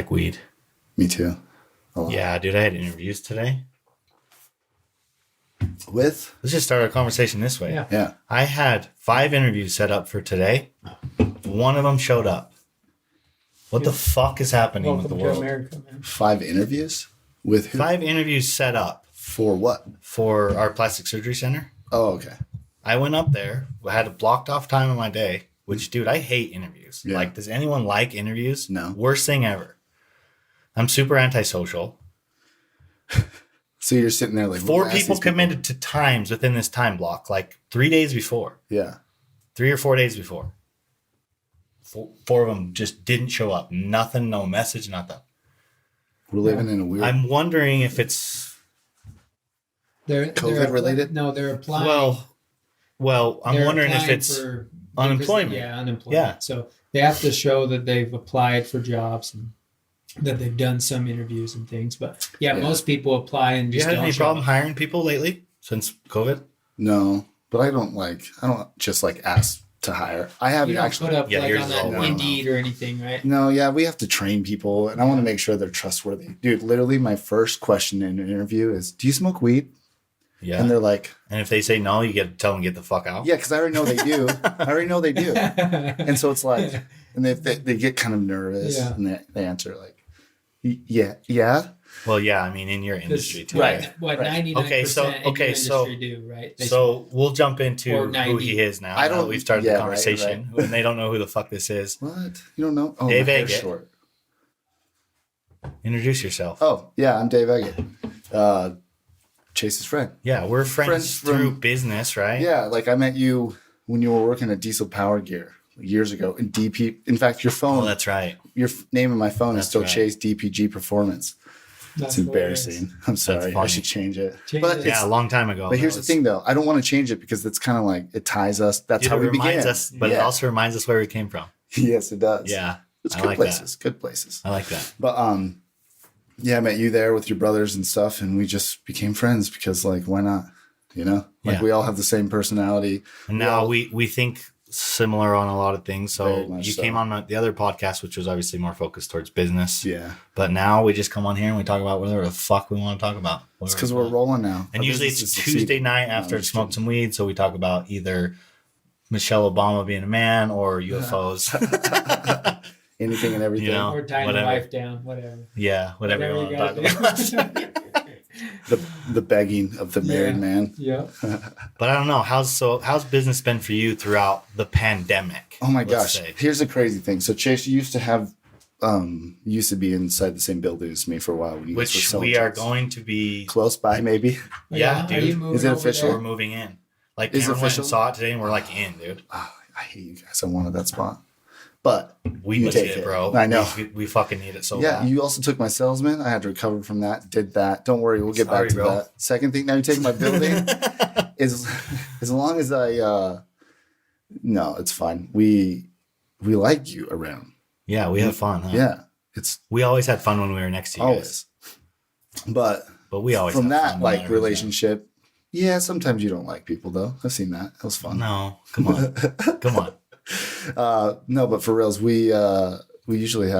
like weed. Me too. A lot. Yeah, dude, I had interviews today. With? Let's just start our conversation this way. Yeah. I had 5 interviews set up for today. One of them showed up. What the fuck is happening with the world? To America, man. 5 interviews? With who? 5 interviews set up. For what? For our plastic surgery center. Oh, okay. I went up there. I had a blocked off time in my day, which, dude, I hate interviews. Yeah. Like, does anyone like interviews? No. Worst thing ever. I'm super antisocial. So you're sitting there like 4 people committed to times within this time block, like 3 days before. Yeah. 3 or 4 days before. 4 of them just didn't show up. Nothing, no message, nothing. We're living in a weird... I'm wondering if it's... They're COVID related? No, they're applying. Well, I'm wondering if it's unemployment. Yeah, unemployment. Yeah. So they have to show that they've applied for jobs and that they've done some interviews and things. But yeah. Most people apply and You just had don't any show problem up. hiring people lately since COVID? No, but I don't just like ask to hire. I haven't You don't actually... put up Yeah, like yours on is all that one Indeed or anything, right? No, yeah, we have to train people, and I want to make sure they're trustworthy. Dude, literally my first question in an interview is, do you smoke weed? Yeah. And they're like... And if they say no, you get to tell them to get the fuck out? Yeah, because I already know they do. And so it's like... And they get kind of nervous, Yeah. and they answer like, yeah. Well, yeah, I mean, in your industry too. Right. What Right. 99% Okay, so- in your okay, so- industry do, right? They So we'll jump into Or who 90. he is now. I now don't- that we've started yeah, the right, conversation, and they don't know who the fuck this is. What? You don't know? Oh, Dave my hair's Eggett. short. Introduce yourself. Oh, yeah, I'm Dave Eggett. Chase's friend. Yeah, we're friends Friends through from- business, right? Yeah, like I met you when you were working at Diesel Power Gear years ago. And DP, in fact, your phone, Oh, that's right. your name in my phone That's is still right. Chase DPG Performance. That's It's embarrassing. I'm sorry. I funny. should change it. Change but it. Yeah, a long time ago. But here's the thing, though. I don't want to change it because it's kind of like it ties us. That's Dude, how it we reminds began. us, but it Yeah. also reminds us where we came from. Yes, it does. Yeah, It's I good like places. Good places. I like that. But yeah, I met you there with your brothers and stuff, and we just became friends because, like, why not? You know, like Yeah. we all have the same personality. And now we think similar on a lot of things. Very So much you so. came on the other podcast, which was obviously more focused towards business. Yeah, But now we just come on here and we talk about whatever the fuck we want to talk about. it's because we're rolling now. And Our usually business it's is Tuesday succeeding. night after No, I've smoked some weed. So we talk about either Michelle Obama being a man or UFOs. Anything and everything. You know, Or tying whatever. the wife down, whatever. Yeah, whatever you want to talk guys about. do. The begging of the married Yeah. man. Yeah. But I don't know. How's business been for you throughout the pandemic? Oh my let's gosh. say? Here's the crazy thing. So Chase, you used to have used to be inside the same building as me for a while when you guys were Which selling we are drugs. going to be. Close by, maybe. Yeah, Are dude. you moving Is it over official? We're there? moving in. Like Is it Cameron went official? and saw it today, and we're like in, dude. Oh, I hate you guys. I wanted that spot, but We You need take it, it. bro. I know. We fucking need it so yeah, bad. you also took my salesman. I had to recover from that. Did that. Don't worry, we'll get Sorry, back to bro. that. Second thing, now you're taking my building. As long as I no, it's fine. We like you around. Yeah, we have fun. Huh? Yeah, it's We always had fun when we were next to you always. guys. But But we always from have that fun no like matter who's relationship, yeah, sometimes you don't like people though. I've seen that. It was there. fun. No, come on. Come on. No, but for reals, we usually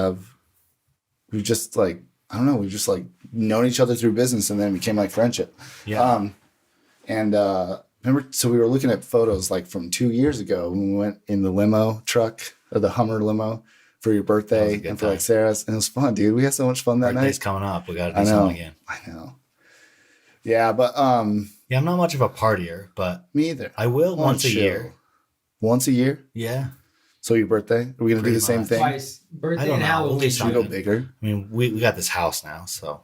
we've just like I don't know, we've just like known each other through business and then it became like friendship. Yeah. And remember, so we were looking at photos like from 2 years ago when we went in the limo truck or the Hummer limo for your That was birthday a good and for like time. Sarah's, and it was fun, dude. We had so much fun that Birthday's night. coming up. We got to I do know. something again. I know. Yeah, but Yeah, I'm not much of a partier, but me either. I will Wanna once a chill. year. Once a year. Yeah. So your birthday? Are we gonna do Pretty the same much. thing? Twice. I Birthday don't and know. Halloween. We'll do Should we go bigger? I mean, we got this house now, so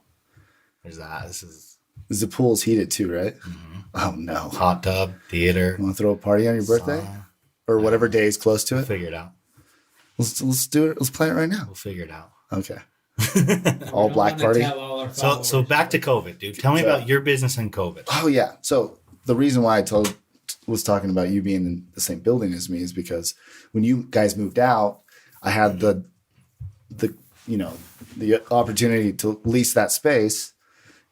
there's that. This is The pool's heated too, right? Mm-hmm. Oh no. hot tub, theater. You want to throw a party on your birthday sauna. or whatever day is close to We'll it? figure it out. Let's do it. Let's plan it right now. We'll figure it out. Okay. We All don't black wanna party. tell all our So followers. back to COVID, dude. Tell me So- about your business and COVID. Oh yeah. So the reason why I was talking about you being in the same building as me is because when you guys moved out, I had the the opportunity to lease that space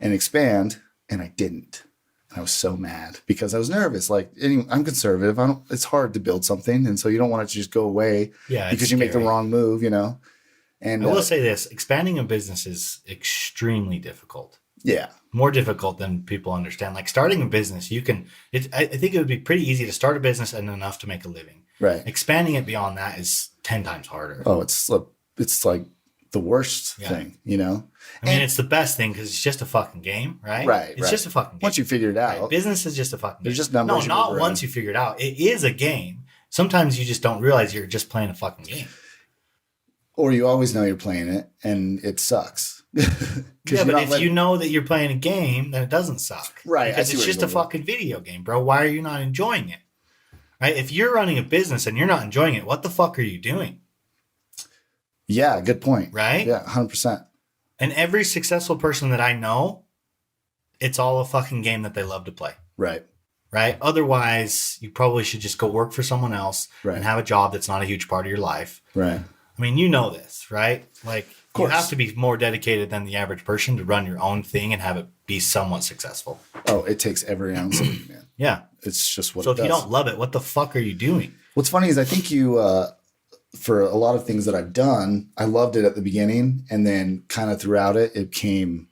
and expand, and I didn't. And I was so mad because I was nervous. Like I'm conservative. It's hard to build something, and so you don't want it to just go away Yeah, it's because you make the scary. wrong move, you know. And I will say this: expanding a business is extremely difficult. yeah, More difficult than people understand. Like starting a business, you can. I think it would be pretty easy to start a business and enough to make a living. right. Expanding it beyond that is 10 times harder. Oh, it's like the worst thing, you know? I mean, it's the best thing because it's just a fucking game, right? Right. It's just a fucking game. Once you figure it out, Right? Business is just a fucking game. There's just numbers. No, not once you figure it out. It is a game. Sometimes you just don't realize you're just playing a fucking game. or you always know you're playing it and it sucks. Yeah, but if you know that you're playing a game, then it doesn't suck. Right. Because it's just a fucking video game, bro. Why are you not enjoying it? Right? If you're running a business and you're not enjoying it, what the fuck are you doing? Yeah, good point. Right? Yeah, 100%. And every successful person that I know, it's all a fucking game that they love to play. Right. Right? Otherwise, you probably should just go work for someone else and have a job that's not a huge part of your life. Right. I mean, you know this, right? Like, you course. have to be more dedicated than the average person to run your own thing and have it be somewhat successful. Oh, it takes every ounce of you, man. Yeah. It's just what So it if does. you don't love it, what the fuck are you doing? What's funny is I think you, for a lot of things that I've done, I loved it at the beginning, and then kind of throughout it came,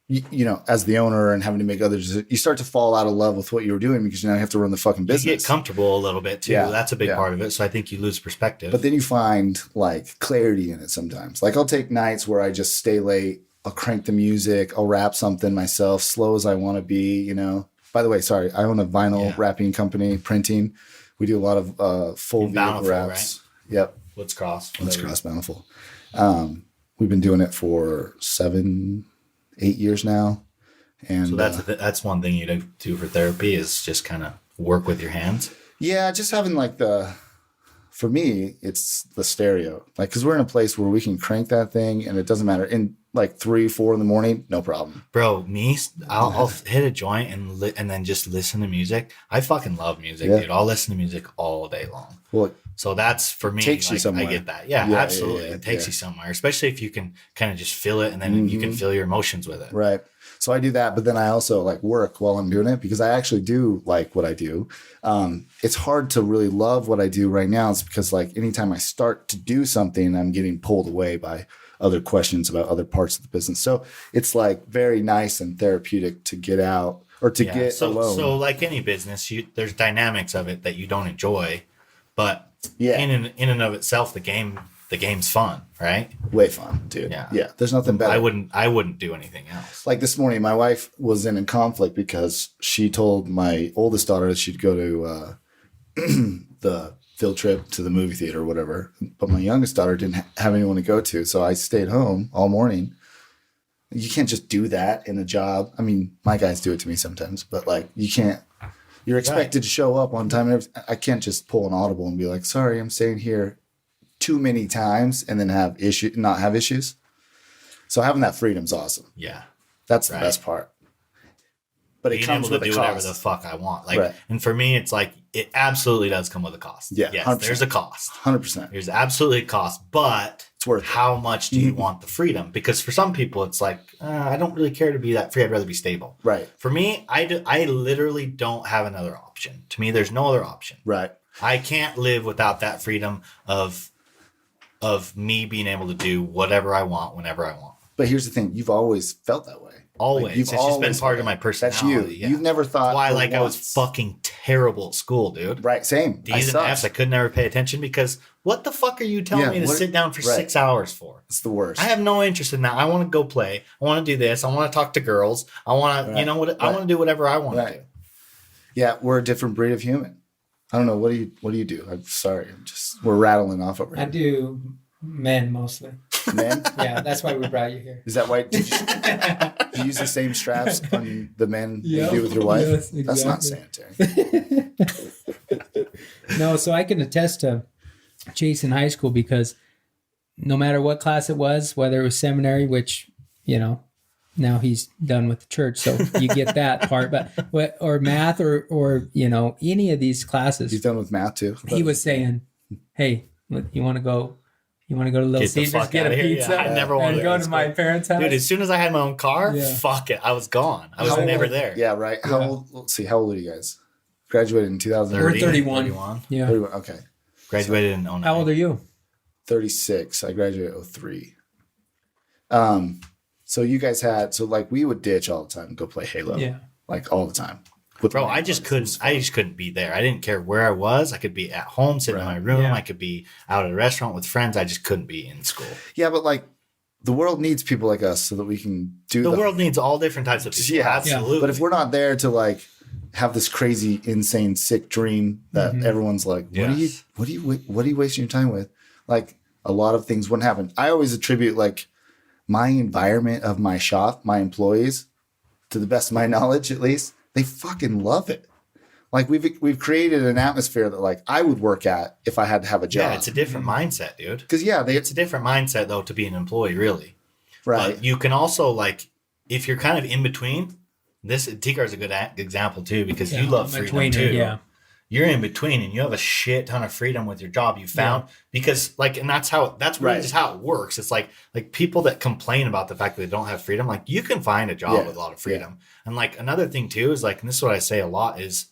you know, as the owner and having to make others, you start to fall out of love with what you were doing because now you have to run the fucking business. You get comfortable a little bit too. Yeah, That's a big yeah. part of it. So I think you lose perspective. But then you find like clarity in it sometimes. Like I'll take nights where I just stay late. I'll crank the music. I'll rap something myself, slow as I want to be, you know. By the way, sorry, I own a vinyl wrapping company, printing. We do a lot of full In vehicle Bountiful, wraps. Yep. Let's cross. Let's whatever. cross Bountiful. We've been doing it for 7-8 years now. And So that's one thing you do for therapy is just kind of work with your hands. yeah, just having like for me, it's the stereo. Like, cause we're in a place where we can crank that thing and it doesn't matter. In like 3-4 in the morning, no problem. Bro, I'll hit a joint and then just listen to music. I fucking love music, Yeah. dude. I'll listen to music all day long. Well, So that's for me. Takes you like, somewhere. I get that. Yeah, Yeah, absolutely. yeah, It takes yeah. you somewhere, especially if you can kind of just feel it and then you can feel your emotions with it. right. So I do that, but then I also like work while I'm doing it because I actually do like what I do. It's hard to really love what I do right now. It's because like anytime I start to do something, I'm getting pulled away by other questions about other parts of the business. So it's like very nice and therapeutic to get out or to get alone. So like any business, there's dynamics of it that you don't enjoy, but Yeah. in and of itself, the game's fun, right? Way fun, dude. Yeah. Yeah. There's nothing better. I wouldn't do anything else. Like this morning, my wife was in conflict because she told my oldest daughter that she'd go to the field trip to the movie theater or whatever. But my youngest daughter didn't have anyone to go to. So I stayed home all morning. You can't just do that in a job. I mean, my guys do it to me sometimes, but like you can't. You're expected to show up on time. And everything. I can't just pull an audible and be like, sorry, I'm staying here too many times and then not have issues. So having that freedom's awesome. Yeah. That's the best part. But it Being comes able with to a do whatever cost. the fuck I want. Like, Right. and for me, it's like, it absolutely does come with a cost. Yeah, Yes, 100%. there's a cost. 100%. There's absolutely a cost, but It's worth it. how much do you want the freedom? Because for some people, it's like, I don't really care to be that free. I'd rather be stable. Right. For me, I literally don't have another option. To me, there's no other option. Right. I can't live without that freedom of me being able to do whatever I want whenever I want. But here's the thing. You've always felt that way. Always. Like, you've It's just been always part felt of my that. personality. That's you. Yeah. You've never thought. Why, for like, I was once- fucking terrible at school, dude. Right. Same. D's and F's, I could never pay attention because what the fuck are you telling me to sit down for 6 hours for? It's the worst. I have no interest in that. I want to go play. I want to do this. I want to talk to girls. I want to, Right. you know what? I want to do whatever I want to do. Yeah. We're a different breed of human. I don't know. What do you do? I'm sorry. We're rattling off over I here. do men mostly. Men? Yeah, that's why we brought you here. Is that why? Do you use the same straps on the men Yeah. you do with your wife? Yes, That's not exactly. sanitary. No, so I can attest to Chase in high school because no matter what class it was, whether it was seminary, which, you know, now he's done with the church, so you get that part, but or math or you know, any of these classes, He's done with math too. he was saying, "Hey, you want to go to Little Get the Caesars, fuck get a outta here. pizza, Yeah, I never wanted and to go go to to my school. parents' house." Dude, as soon as I had my own car, Yeah. fuck it. I was gone. I was How never old? there. Yeah, right. How old? Let's see. How old are you guys? Graduated in 2000. We're 31. 31. Yeah. 31. Okay. Graduated in 09. How old are you? 36. I graduated 03. So you guys like we would ditch all the time and go play Halo. Yeah. Like all the time. Bro, I just couldn't be there. I didn't care where I was. I could be at home, sitting in my room. Yeah. I could be out at a restaurant with friends. I just couldn't be in school. Yeah, but like the world needs people like us so that we can do the world needs all different types of people. Yeah, absolutely. But if we're not there to like have this crazy, insane, sick dream that everyone's like, what are you wasting your time with? Like a lot of things wouldn't happen. I always attribute like my environment of my shop, my employees, to the best of my knowledge, at least, they fucking love it. Like we've created an atmosphere that like I would work at if I had to have a job. Yeah, it's a different mindset, dude. Because it's a different mindset though to be an employee, really. Right. But you can also like if you're kind of in between. Tikar is a good example too because you love freedom too. Yeah. You're in between and you have a shit ton of freedom with your job you found because like, and that's really just how it works. It's like people that complain about the fact that they don't have freedom, like you can find a job with a lot of freedom. And like another thing too is like, and this is what I say a lot is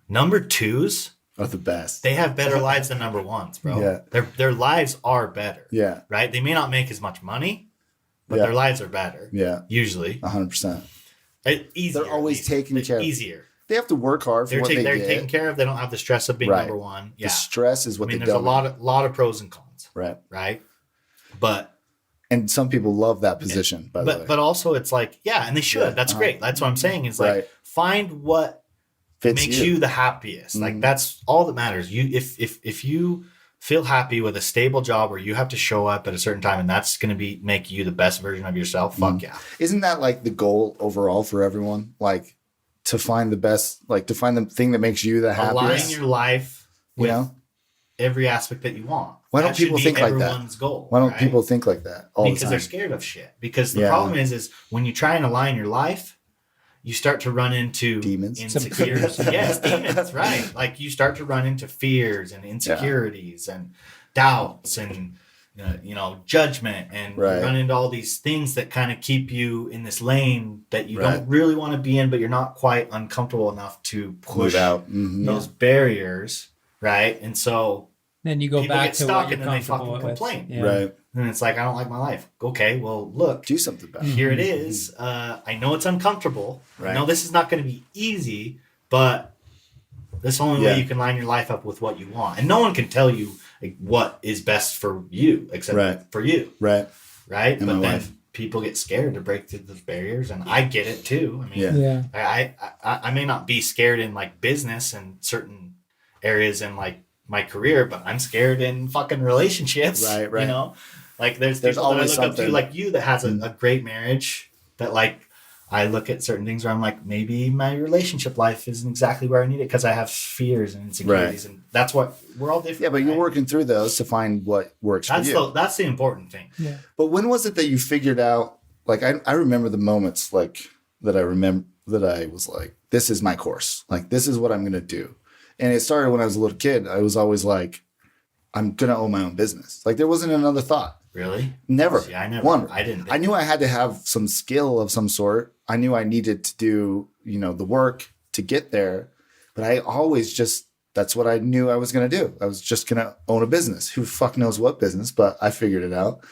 number twos are the best. They have better lives than number ones, bro. Yeah. Their lives are better. Yeah. Right. They may not make as much money, but their lives are better. Yeah. Usually 100%. Easier. They're always taking care of. Easier. They have to work hard for they're what they they're get. taken care of. They don't have the stress of being number one. Yeah. The stress is what there's a lot of pros and cons. Right. Right. And some people love that position, by the way. But also it's like, and they should. That's great. That's what I'm saying is like find what makes you the happiest. Like that's all that matters. You if you feel happy with a stable job where you have to show up at a certain time and that's going to make you the best version of yourself, fuck yeah. Isn't that like the goal overall for everyone? Like to find the best, like to find the thing that makes you the happiest? Align your life with every aspect that you want. Why don't people think like that? Everyone's goal. Why don't people think like that all the time? Because they're scared of shit. Because the problem is when you try and align your life, you start to run into demons, insecurities. Yes, demons, right? Like you start to run into fears and insecurities and doubts and judgment, and you run into all these things that kind of keep you in this lane that you don't really want to be in, but you're not quite uncomfortable enough to push out those barriers, right? And so then you go back to what you're and then they comfortable fucking with. complain, right? And it's like, I don't like my life. Okay, well, look. Do something about it. Here it is. I know it's uncomfortable. Right. I know this is not going to be easy, but that's the only way you can line your life up with what you want. And no one can tell you like, what is best for you except for you. Right. Right? And but then wife. People get scared to break through those barriers. And I get it too. I mean, I may not be scared in like business and certain areas in like my career, but I'm scared in fucking relationships. Right. You know? Like there's people always that I look something. up to like you that has a great marriage that like I look at certain things where I'm like, maybe my relationship life isn't exactly where I need it because I have fears and insecurities. And that's what we're all different. Yeah, but you're working through those to find what works for you. That's the important thing. Yeah. But when was it that you figured out, like, I remember the moments like that I remember that I was like, this is my course. Like, this is what I'm going to do. And it started when I was a little kid. I was always like, I'm going to own my own business. Like there wasn't another thought. Really? Never. See, I never. One. I didn't. I knew I had to have some skill of some sort. I knew I needed to do, the work to get there. But I always that's what I knew I was going to do. I was just going to own a business. Who the fuck knows what business, but I figured it out.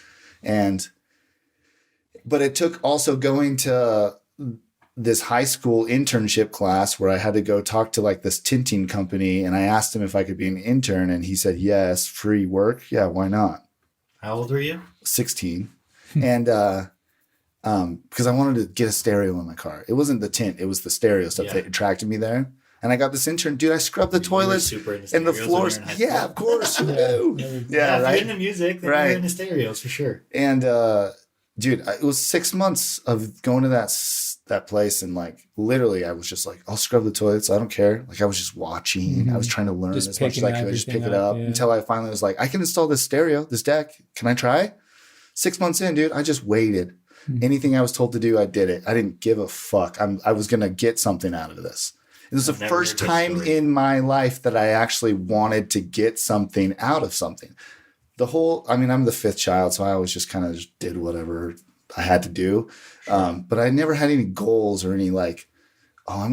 But it took also going to this high school internship class where I had to go talk to like this tinting company. And I asked him if I could be an intern. And he said, yes, free work. Yeah, why not? How old were you? 16. And because I wanted to get a stereo in my car. It wasn't the tint. It was the stereo stuff that attracted me there. And I got this intern. Dude, I scrubbed the toilets and the floors. Yeah, of course. You do. Yeah, right. If you're into music, then you're into stereos for sure. And dude, it was 6 months of going to that place. And like, literally, I was just like, I'll scrub the toilets. I don't care. Like I was just watching. Mm-hmm. I was trying to learn as much as I could. Just pick it up until I finally was like, I can install this stereo, this deck. Can I try? 6 months in, dude, I just waited. Mm-hmm. Anything I was told to do, I did it. I didn't give a fuck. I was going to get something out of this. It was the first time in my life that I actually wanted to get something out of something. I'm the fifth child, so I always just kind of just did whatever I had to do. But I never had any goals or any like, I'm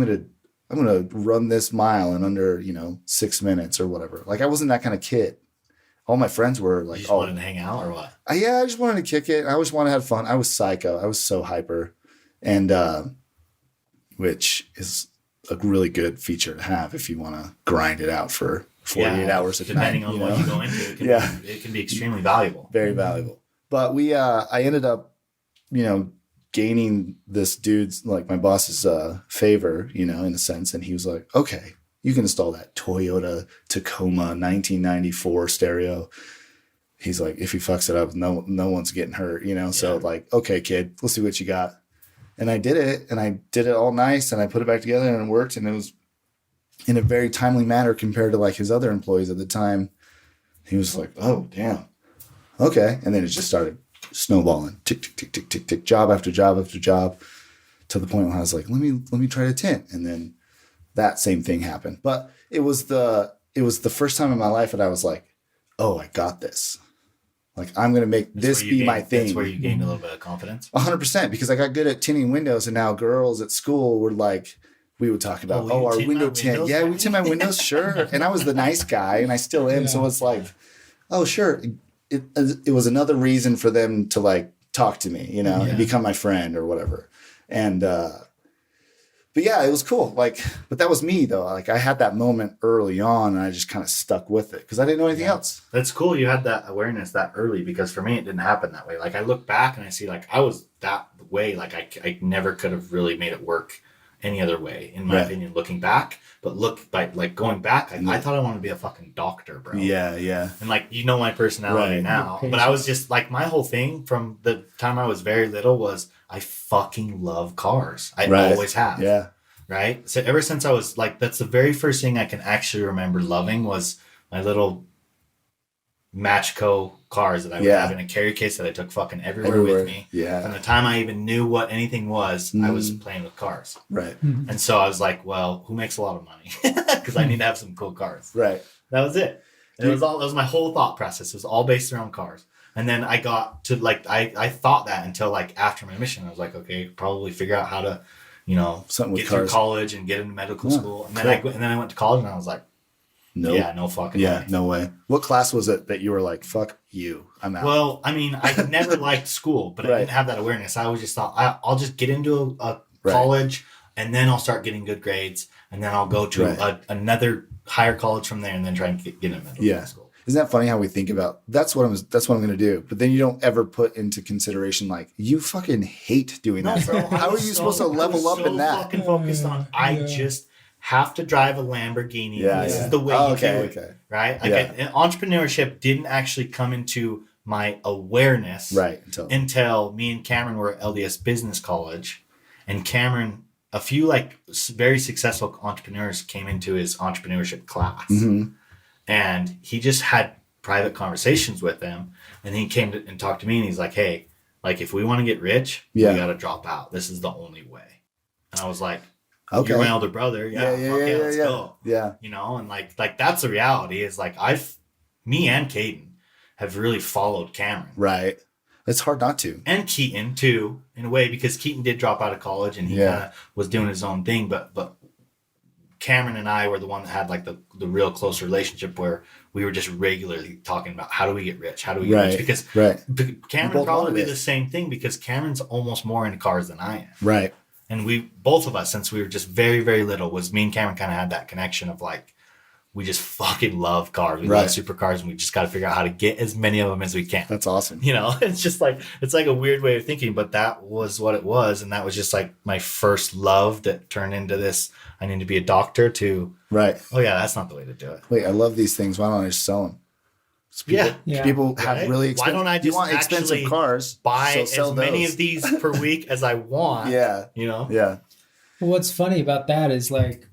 gonna run this mile in under 6 minutes or whatever. Like I wasn't that kind of kid. all my friends were like, you just wanted to hang out or what? I just wanted to kick it. I always wanted to have fun. I was psycho. I was so hyper, and which is a really good feature to have if you want to grind it out for 48 hours a night. Depending on what you go into, it can be extremely valuable. Very valuable. But I ended up, gaining this dude's, like my boss's favor, in a sense. And he was like, okay, you can install that Toyota Tacoma 1994 stereo. He's like, if he fucks it up, no one's getting hurt, So like, okay, kid, let's see what you got. And I did it, and I did it all nice, and I put it back together, and it worked, and it was in a very timely manner compared to like his other employees at the time. He was like, oh, damn. Okay. And then it just started snowballing, tick, tick, tick, tick, tick, tick, job after job after job, to the point where I was like, let me try to tint. And then that same thing happened. But it was the first time in my life that I was like, oh, I got this. Like, I'm going to make this be my thing. That's where you gained a little bit of confidence. 100%, because I got good at tinting windows, and now girls at school were like, we would talk about, our window tint. Yeah, we tint my windows, sure. And I was the nice guy, and I still am. Yeah. So it's like, oh, sure. It was another reason for them to like talk to me, and become my friend or whatever. And, but yeah, it was cool. Like, but that was me though. Like, I had that moment early on, and I just kind of stuck with it because I didn't know anything else. That's cool. You had that awareness that early, because for me, it didn't happen that way. Like, I look back and I see like I was that way. Like I never could have really made it work any other way, in my opinion, looking back. But like going back, I thought I wanted to be a fucking doctor, bro. Yeah, yeah. And like, my personality now. But I was just like, my whole thing from the time I was very little was I fucking love cars. I always have. Yeah. Right? So ever since I was like, that's the very first thing I can actually remember loving was my little Matchco cars that I would have in a carry case that I took fucking everywhere with me. Yeah. From the time I even knew what anything was, I was playing with cars. Right. And so I was like, well, who makes a lot of money? Because I need to have some cool cars. Right. That was it. And that was my whole thought process. It was all based around cars. And then I got to like, I thought that until like after my mission. I was like, okay, probably figure out how to, something get through college and get into medical school. And then I went to college, and I was like, no. Yeah, no fucking way. No way. What class was it that you were like, fuck you, I'm out? Well, I mean, I never liked school, but I didn't have that awareness. I always just thought, I'll just get into a college, and then I'll start getting good grades, and then I'll go to another higher college from there, and then try and get into medical school. Isn't that funny how we think about that's what I'm going to do, but then you don't ever put into consideration like you fucking hate doing that. Bro, how are you supposed to level up in that? Fucking focused on I just have to drive a Lamborghini. This is the way you do it, right? Like entrepreneurship didn't actually come into my awareness until me and Cameron were at LDS Business College, and Cameron, a few like very successful entrepreneurs came into his entrepreneurship class. Mm-hmm. And he just had private conversations with them. And he came and talked to me, and he's like, hey, like, if we want to get rich, we got to drop out. This is the only way. And I was like, you're my older brother. Let's go. Yeah. And like that's the reality is like me and Caden have really followed Cameron. Right. It's hard not to. And Keaton too, in a way, because Keaton did drop out of college and he kind of was doing his own thing. But Cameron and I were the one that had like the real close relationship where we were just regularly talking about how do we get rich? How do we get rich? Because Cameron probably did the same thing, because Cameron's almost more into cars than I am. Right. And both of us, since we were just very, very little, was me and Cameron kind of had that connection of like, we just fucking love cars. We love supercars, and we just got to figure out how to get as many of them as we can. That's awesome. It's just like, it's like a weird way of thinking, but that was what it was. And that was just like my first love that turned into this, I need to be a doctor, to, oh yeah, that's not the way to do it. Wait, I love these things. Why don't I just sell them? People have really expensive, why don't I just want expensive cars? Buy as many of these per week as I want. Yeah. Well, what's funny about that is like,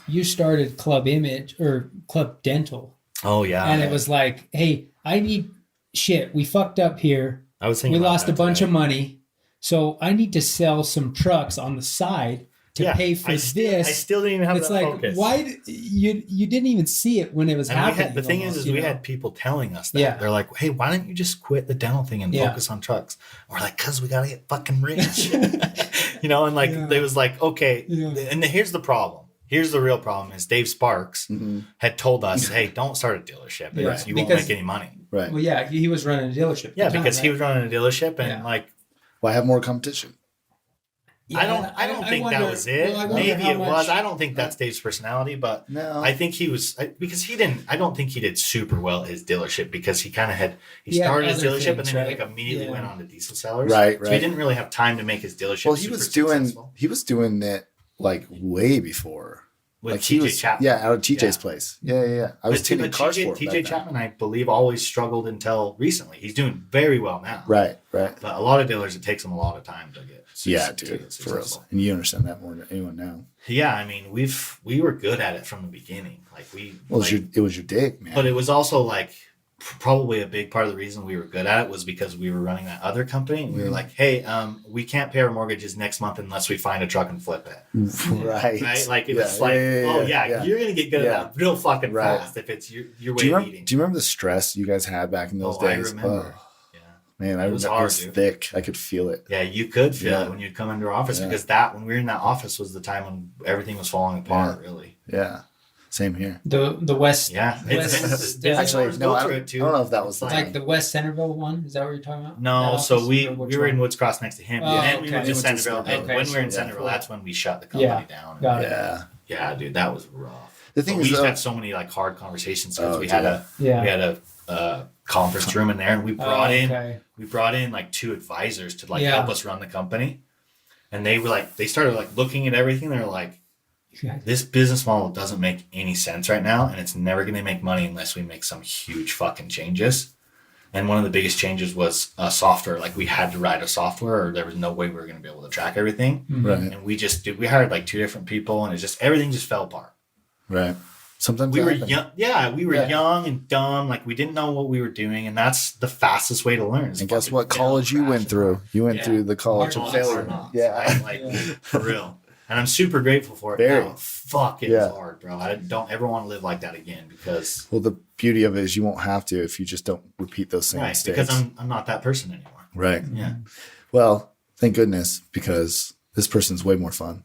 you started Club Image or Club Dental. Oh yeah. And it was like, hey, I need shit. We fucked up here. I was thinking we lost a bunch of money. So I need to sell some trucks on the side to pay for this. I still didn't even have that focus. Why you didn't even see it when it was happening. The thing is we had people telling us that. They're like, hey, why don't you just quit the dental thing and focus on trucks? We're like, because we got to get fucking rich. And like, they was like, okay. And here's the problem. here's the real problem is Dave Sparks had told us, hey, don't start a dealership. You won't make any money. Right. Well, yeah, he was running a dealership. Yeah, because he was running a dealership and Why have more competition? Yeah, I don't think that was it. Well, maybe it was. I don't think that's Dave's personality, but no. I think he was because I don't think he did super well at his dealership because he kind of started his dealership and then he immediately went on to diesel sellers. Right. So he didn't really have time to make his dealership. Well, he was doing it like way before. With like TJ Chapman. Yeah, out of TJ's place. Yeah. I was tinting cars for him. TJ Chapman, I believe, always struggled until recently. He's doing very well now. Right. But a lot of dealers, it takes them a lot of time to get. Dude, for real. And you understand that more than anyone now. Yeah, I mean, we were good at it from the beginning. It was your dig, man. But it was also like probably a big part of the reason we were good at it was because we were running that other company and we were like, hey, we can't pay our mortgages next month unless we find a truck and flip it. Right. Like it was you're gonna get good at that real fucking fast if it's your way of eating. Do you remember the stress you guys had back in those days? I remember. Man, I remember it was thick. I could feel it. Yeah, you could feel it when you'd come into our office because when we were in that office was the time when everything was falling apart, really. Yeah. Same here. The West. Yeah. Actually, no, I don't know if that was like the West Centerville one. Is that what you're talking about? No, so we were in Woods Cross next to him. And we went to Centerville. And when we were in Centerville, that's when we shut the company down. Yeah, dude, that was rough. The thing we used to have so many like hard conversations because we had a conference room in there and we brought in like 2 advisors to like help us run the company. And they started like looking at everything. They're like, this business model doesn't make any sense right now, and it's never going to make money unless we make some huge fucking changes. And one of the biggest changes was software. Like we had to write a software, or there was no way we were going to be able to track everything. Right. And we hired like 2 different people, and everything just fell apart. Right. Sometimes we were young. Yeah, we were young and dumb. Like we didn't know what we were doing, and that's the fastest way to learn. And guess what college you went through? You went through the college of failure. For real. And I'm super grateful for it now. Fuck, it was hard, bro. I don't ever want to live like that again because... Well, the beauty of it is you won't have to if you just don't repeat those same mistakes. Because I'm not that person anymore. Right. Yeah. Well, thank goodness, because this person's way more fun.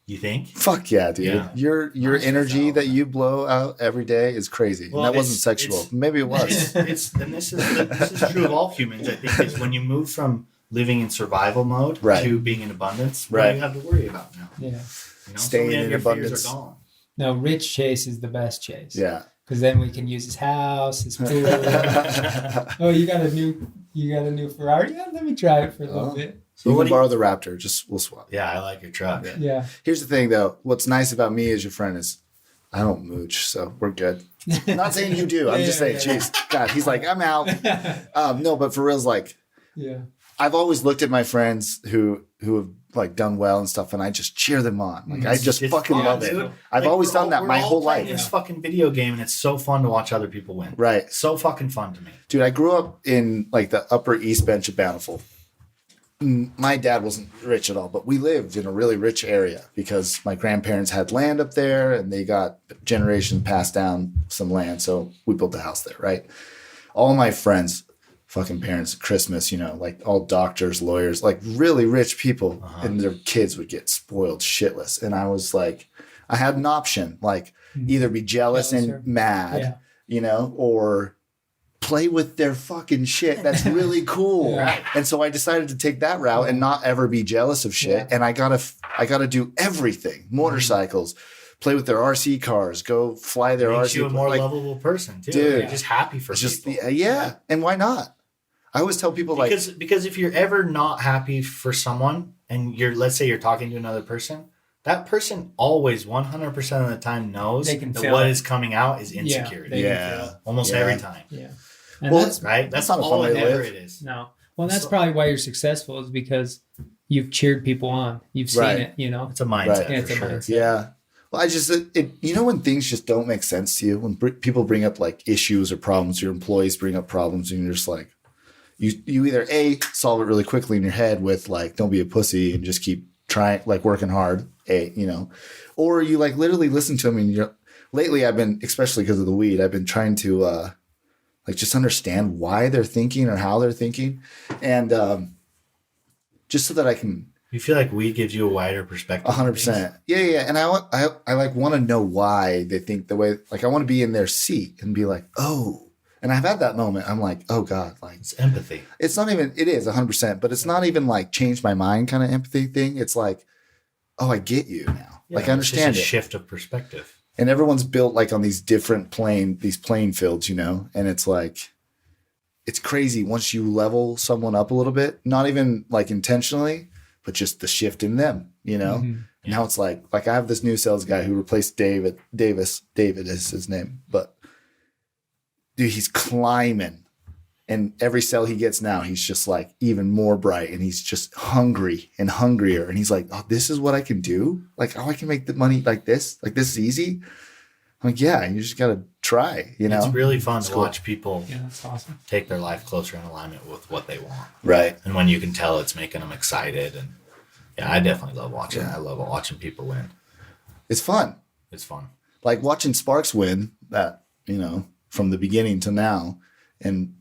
You think? Fuck yeah, dude. Yeah. Your energy that you blow out every day is crazy. Well, and that wasn't sexual. Maybe it was. This is true of all humans, I think, is when you move from living in survival mode to being in abundance, what do you have to worry about now? Yeah. Staying in abundance. No, Rich Chase is the best Chase. Yeah. Because then we can use his house, his pool. Oh, you got a new Ferrari? Yeah, let me try it for a little bit. So you can borrow the Raptor. We'll swap. Yeah, I like your truck. Yeah. Here's the thing, though. What's nice about me as your friend is I don't mooch, so we're good. I'm not saying you do. I'm just saying, geez, God, he's like, I'm out. No, but for reals, like, I've always looked at my friends who have like done well and stuff, and I just cheer them on. Like I just fucking love it. I've always done that my whole life. This fucking video game, and it's so fun to watch other people win. Right, so fucking fun to me, dude. I grew up in like the Upper East Bench of Bountiful. My dad wasn't rich at all, but we lived in a really rich area because my grandparents had land up there, and they got generations passed down some land, so we built a house there. Right, all my friends. Fucking parents at Christmas, like all doctors, lawyers, like really rich people, and their kids would get spoiled shitless. And I was like, I had an option, like either be jealous and mad, or play with their fucking shit. That's really cool. And so I decided to take that route and not ever be jealous of shit. And I gotta do everything. Motorcycles, play with their RC cars, go fly their RC. Makes you a more lovable person too. Dude, you're just happy for people. And why not? I always tell people because if you're ever not happy for someone and let's say you're talking to another person, that person always 100% of the time knows that what is coming out is insecurity. Almost every time. Yeah. And that's right. That's not all it ever it is. No. Well, that's probably why you're successful is because you've cheered people on. You've seen it, It's a mindset. It's a mindset. Yeah. Well, I just, when things just don't make sense to you, when people bring up like issues or problems, your employees bring up problems and you're just like, you either solve it really quickly in your head with like, don't be a pussy and just keep trying, like working hard, or you like literally listen to them. And lately I've been, especially because of the weed, I've been trying to like just understand why they're thinking or how they're thinking. And just so that I can You feel like weed gives you a wider perspective. 100%. Yeah. And I like want to know why they think the way, like I want to be in their seat and be like, oh, and I've had that moment. I'm like, oh God, like it's empathy. It's not even, it is 100%, but it's not even like change my mind kind of empathy thing. It's like, oh, I get you now. Yeah, like I understand it's it. just a shift of perspective. And everyone's built like on these different playing fields, you know? And it's like, it's crazy once you level someone up a little bit, not even like intentionally, but just the shift in them, you know? Mm-hmm. And now it's like I have this new sales guy who replaced David is his name, but dude, he's climbing. And every sale he gets now, he's just like even more bright and he's just hungry and hungrier. And he's like, oh, this is what I can do? Like, oh, I can make the money like this? Like, this is easy? I'm like, yeah, you just got to try, you know? It's really fun to watch people that's awesome. take their life closer in alignment with what they want. Right. And when you can tell it's making them excited. And yeah, I definitely love watching. I love watching people win. It's fun. It's fun. Like watching Sparks win that, you know, from the beginning to now. And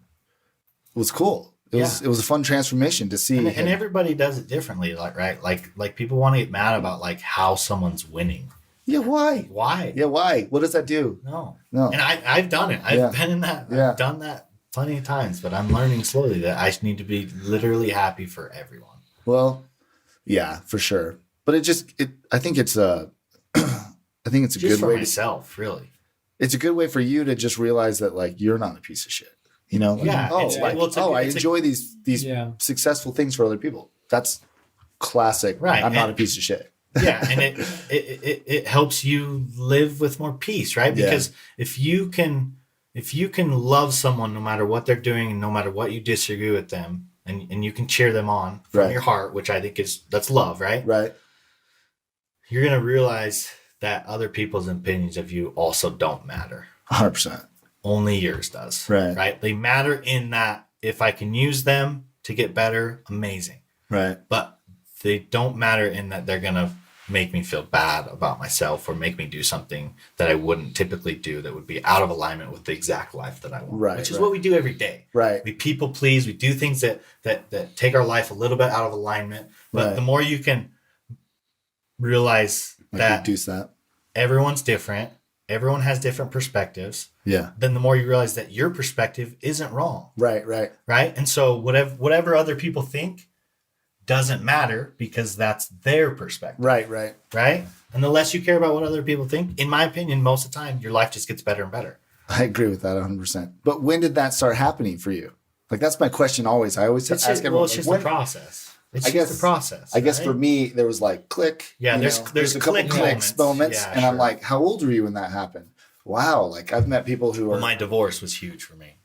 it was cool. It was a fun transformation to see. And everybody does it differently, like, right? Like people want to get mad about like how someone's winning. Yeah, why? Why? Yeah, why? What does that do? No. No. And I've done it. I've been in that. I've done that plenty of times, but I'm learning slowly that I need to be literally happy for everyone. Well, yeah, for sure. But I think it's a Just good for way myself, really. It's a good way for you to just realize that like you're not a piece of shit. You know? Like, Yeah. I enjoy these successful things for other people. That's classic. Right. I'm not a piece of shit. Yeah, and it helps you live with more peace, right? Because if you can love someone no matter what they're doing and no matter what you disagree with them, and you can cheer them on from your heart, which I think that's love, right? Right. You're gonna realize that other people's opinions of you also don't matter. 100%. Only yours does. Right. Right. They matter in that if I can use them to get better, amazing. Right. But they don't matter in that they're gonna make me feel bad about myself or make me do something that I wouldn't typically do that would be out of alignment with the exact life that I want. Right, which is what we do every day. Right. We people please. We do things that take our life a little bit out of alignment. But the more you can realize that everyone's different, everyone has different perspectives. Yeah. Then the more you realize that your perspective isn't wrong. Right. Right. And so whatever other people think doesn't matter because that's their perspective. Right. And the less you care about what other people think, in my opinion, most of the time, your life just gets better and better. I agree with that 100%. But when did that start happening for you? Like, that's my question always. I always ask everyone. Well, it's just a process. It's just a process. I guess for me, there was like click. Yeah, there's a couple clicks moments. Yeah, and I'm like, how old were you when that happened? Wow. Like, I've met people who are. Well, my divorce was huge for me.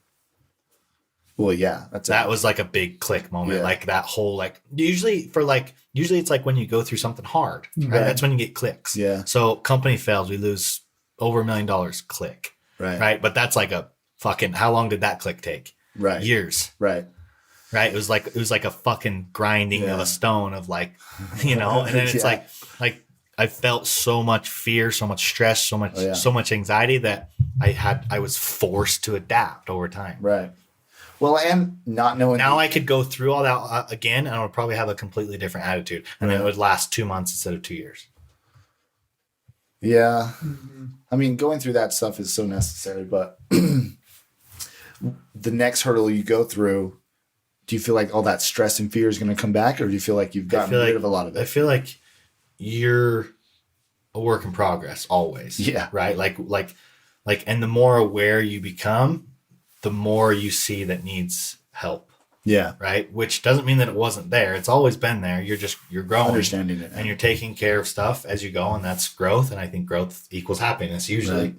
Well, yeah, that was like a big click moment. Yeah. Like that whole, like, usually it's like when you go through something hard, right? That's when you get clicks. Yeah. So company fails, we lose over $1 million, click. Right. But that's like a fucking, how long did that click take? Right. Years. Right. It was like a fucking grinding of a stone of like, you know, and then it's like I felt so much fear, so much stress, so much anxiety that I was forced to adapt over time. Right. Well, and not knowing. Now I could go through all that again, and I would probably have a completely different attitude, and then it would last 2 months instead of 2 years. Yeah, I mean, going through that stuff is so necessary. But the next hurdle you go through, do you feel like all that stress and fear is going to come back, or do you feel like you've gotten rid of a lot of it? I feel like you're a work in progress always. Yeah. Right. Like, and the more aware you become, the more you see that needs help. Yeah. Right. Which doesn't mean that it wasn't there. It's always been there. You're growing, understanding it, and you're taking care of stuff as you go. And that's growth. And I think growth equals happiness usually. Right.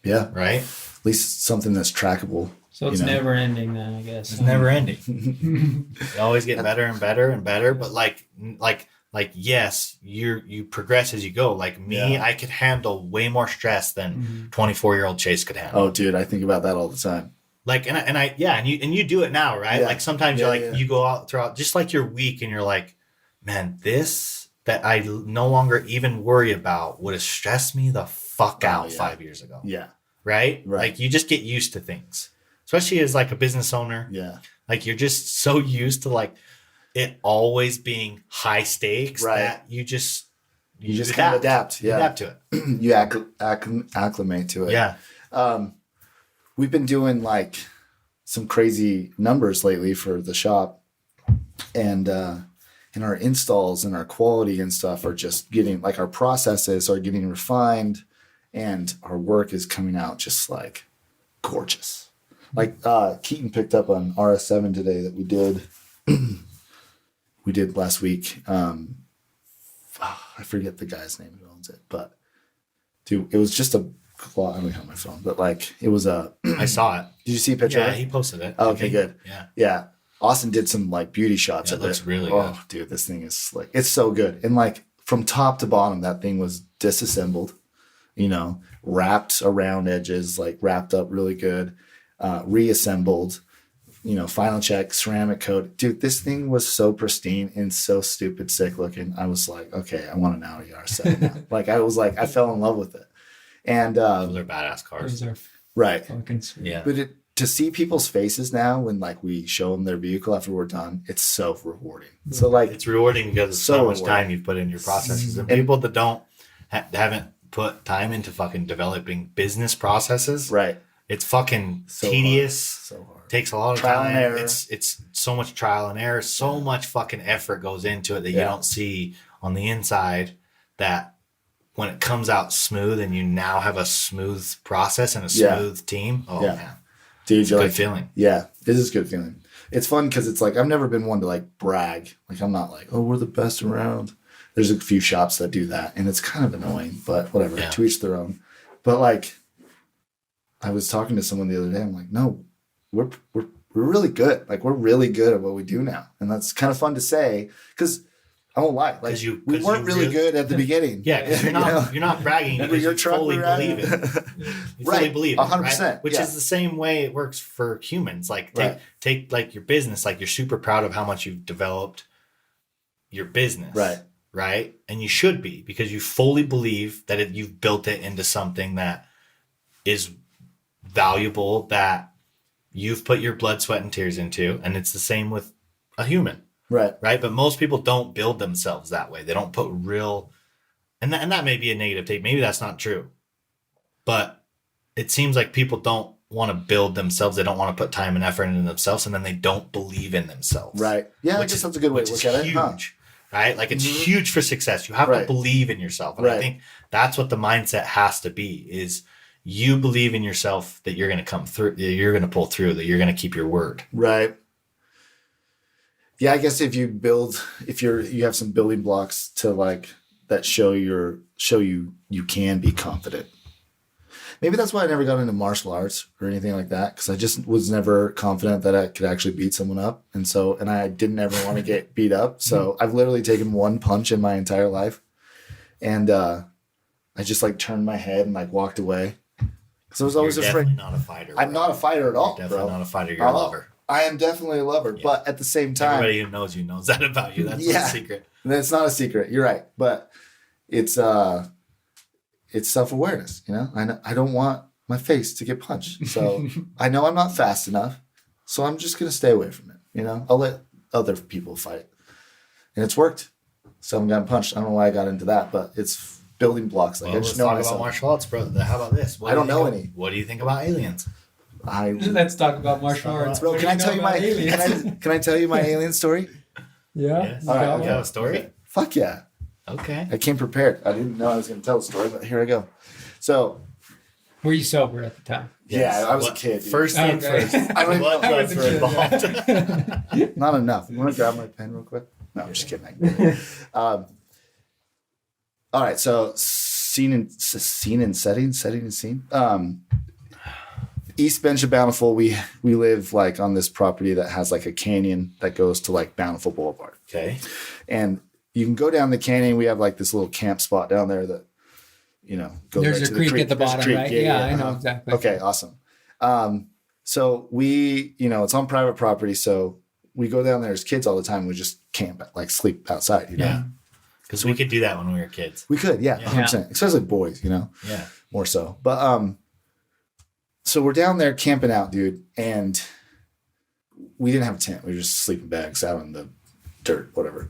Yeah. Right. At least something that's trackable. So it's never ending then, I guess. It's never ending. You always get better and better and better. But like, yes, you progress as you go. Like me, I could handle way more stress than 24-year-old Chase could handle. Oh, dude, I think about that all the time. Like, and you do it now, right? Yeah. Like sometimes you go out throughout just like your week and you're like, man, this that I no longer even worry about would have stressed me the fuck out 5 years ago. Yeah. Right. Like you just get used to things, especially as like a business owner. Yeah. Like you're just so used to like, it always being high stakes Right. that you just kind of adapt. You adapt to it. You acclimate to it. Yeah. We've been doing like some crazy numbers lately for the shop, and our installs and our quality and stuff are just getting, like, our processes are getting refined, and our work is coming out just like gorgeous. Like Keaton picked up on RS7 today that we did last week. I forget the guy's name who owns it, but dude, it was just a claw. I don't have my phone, but like it was a. I saw it. Did you see a picture? Yeah, of it? he posted it. Oh, okay, good. Yeah. Yeah. Austin did some like beauty shots Yeah, of it looks it. really oh, good. Dude, this thing is slick. It's so good. And like from top to bottom, that thing was disassembled, wrapped around edges, like wrapped up really good, reassembled, final check, ceramic coat. Dude, this thing was so pristine and so stupid sick looking. I was like, okay, I want an Audi R7 now. I fell in love with it. And Those are badass cars. Those are right. fucking sweet. Yeah. But to see people's faces now when like we show them their vehicle after we're done, it's so rewarding. So like It's rewarding because of So so much rewarding. time you've put in your processes. And people that don't haven't put time into fucking developing business processes, right, it's fucking So tedious. so hard. Takes a lot of Trial time. and error. It's so much trial and error. So much fucking effort goes into it that you don't see on the inside. That when it comes out smooth and you now have a smooth process and a smooth team. Oh man, Dude, it's a you're good like, feeling. yeah, this is a good feeling. It's fun because it's like I've never been one to like brag. Like I'm not like, oh, we're the best around. There's a few shops that do that, and it's kind of annoying, but whatever. Yeah. To each their own. But like, I was talking to someone the other day. I'm like, no, we're really good. Like we're really good at what we do now, and that's kind of fun to say because I won't lie. Like we weren't really good at the beginning. Yeah, because you're not bragging because you fully believe it. You fully believe it, 100%. right? Which is the same way it works for humans. Like take like your business. Like you're super proud of how much you've developed your business, right? And you should be because you fully believe that you've built it into something that is valuable, that you've put your blood, sweat, and tears into, and it's the same with a human. Right. But most people don't build themselves that way. They don't put real, and that may be a negative take. Maybe that's not true, but it seems like people don't want to build themselves. They don't want to put time and effort into themselves, and then they don't believe in themselves. Right. Yeah, I guess that's a good way to look at it. Huge, huh? right? Like it's huge for success. You have to believe in yourself, and I think that's what the mindset has to be: is you believe in yourself that you're going to come through, that you're going to pull through, that you're going to keep your word. Right. Yeah, I guess if you have some building blocks to like that show you can be confident. Maybe that's why I never got into martial arts or anything like that, because I just was never confident that I could actually beat someone up, and I didn't ever want to get beat up. So I've literally taken one punch in my entire life, and I just like turned my head and like walked away. So I was always afraid. Definitely not a fighter. I'm not a fighter at all, You're definitely bro. not a fighter. You're a lover. I am definitely a lover, but at the same time, Everybody who knows you knows that about you. That's not a secret. That's not a secret. You're right, but it's self-awareness. I don't want my face to get punched, so I know I'm not fast enough, so I'm just gonna stay away from it. I'll let other people fight, and it's worked. So I haven't gotten punched. I don't know why I got into that, but it's building blocks. Like I just know talk myself. about martial arts, bro. How about this? I don't know any. What do you think about aliens? Let's talk about martial arts. Bro, can I tell you my alien story? Yeah. Yes. All right, You okay. have a story? Fuck yeah. Okay. I came prepared. I didn't know I was going to tell the story, but here I go. So, Were you sober at the time? yeah, I was a kid. Dude. First thing Okay. first. I don't even Blood know. drugs were involved. Not enough. You want to grab my pen real quick? No, I'm just kidding. All right. So, setting and scene. East Bench of Bountiful. We live like on this property that has like a canyon that goes to like Bountiful Boulevard. Okay. And you can go down the canyon. We have like this little camp spot down there that, goes There's right a to creek the at the There's a bottom, creek. right? Yeah, I know exactly. Okay, awesome. So we, it's on private property. So we go down there as kids all the time. We just camp, like sleep outside, Yeah. Because we could do that when we were kids. We could, yeah, 100%. Especially boys, Yeah. more so. But so we're down there camping out, dude, and we didn't have a tent. We were just sleeping bags out on the dirt, whatever.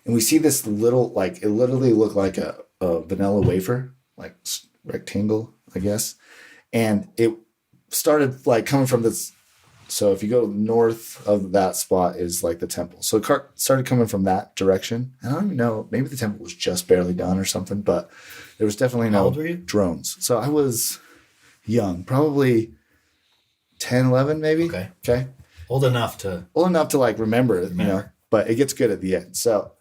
And we see this little, like, it literally looked like a vanilla wafer, like rectangle, I guess. And it started like coming from this. So if you go north of that spot is like the temple. So it started coming from that direction. And I don't even know, maybe the temple was just barely done or something, but there was definitely no drones. So I was young, probably 10, 11 maybe. Okay. Old enough to like remember it, you know, but it gets good at the end. So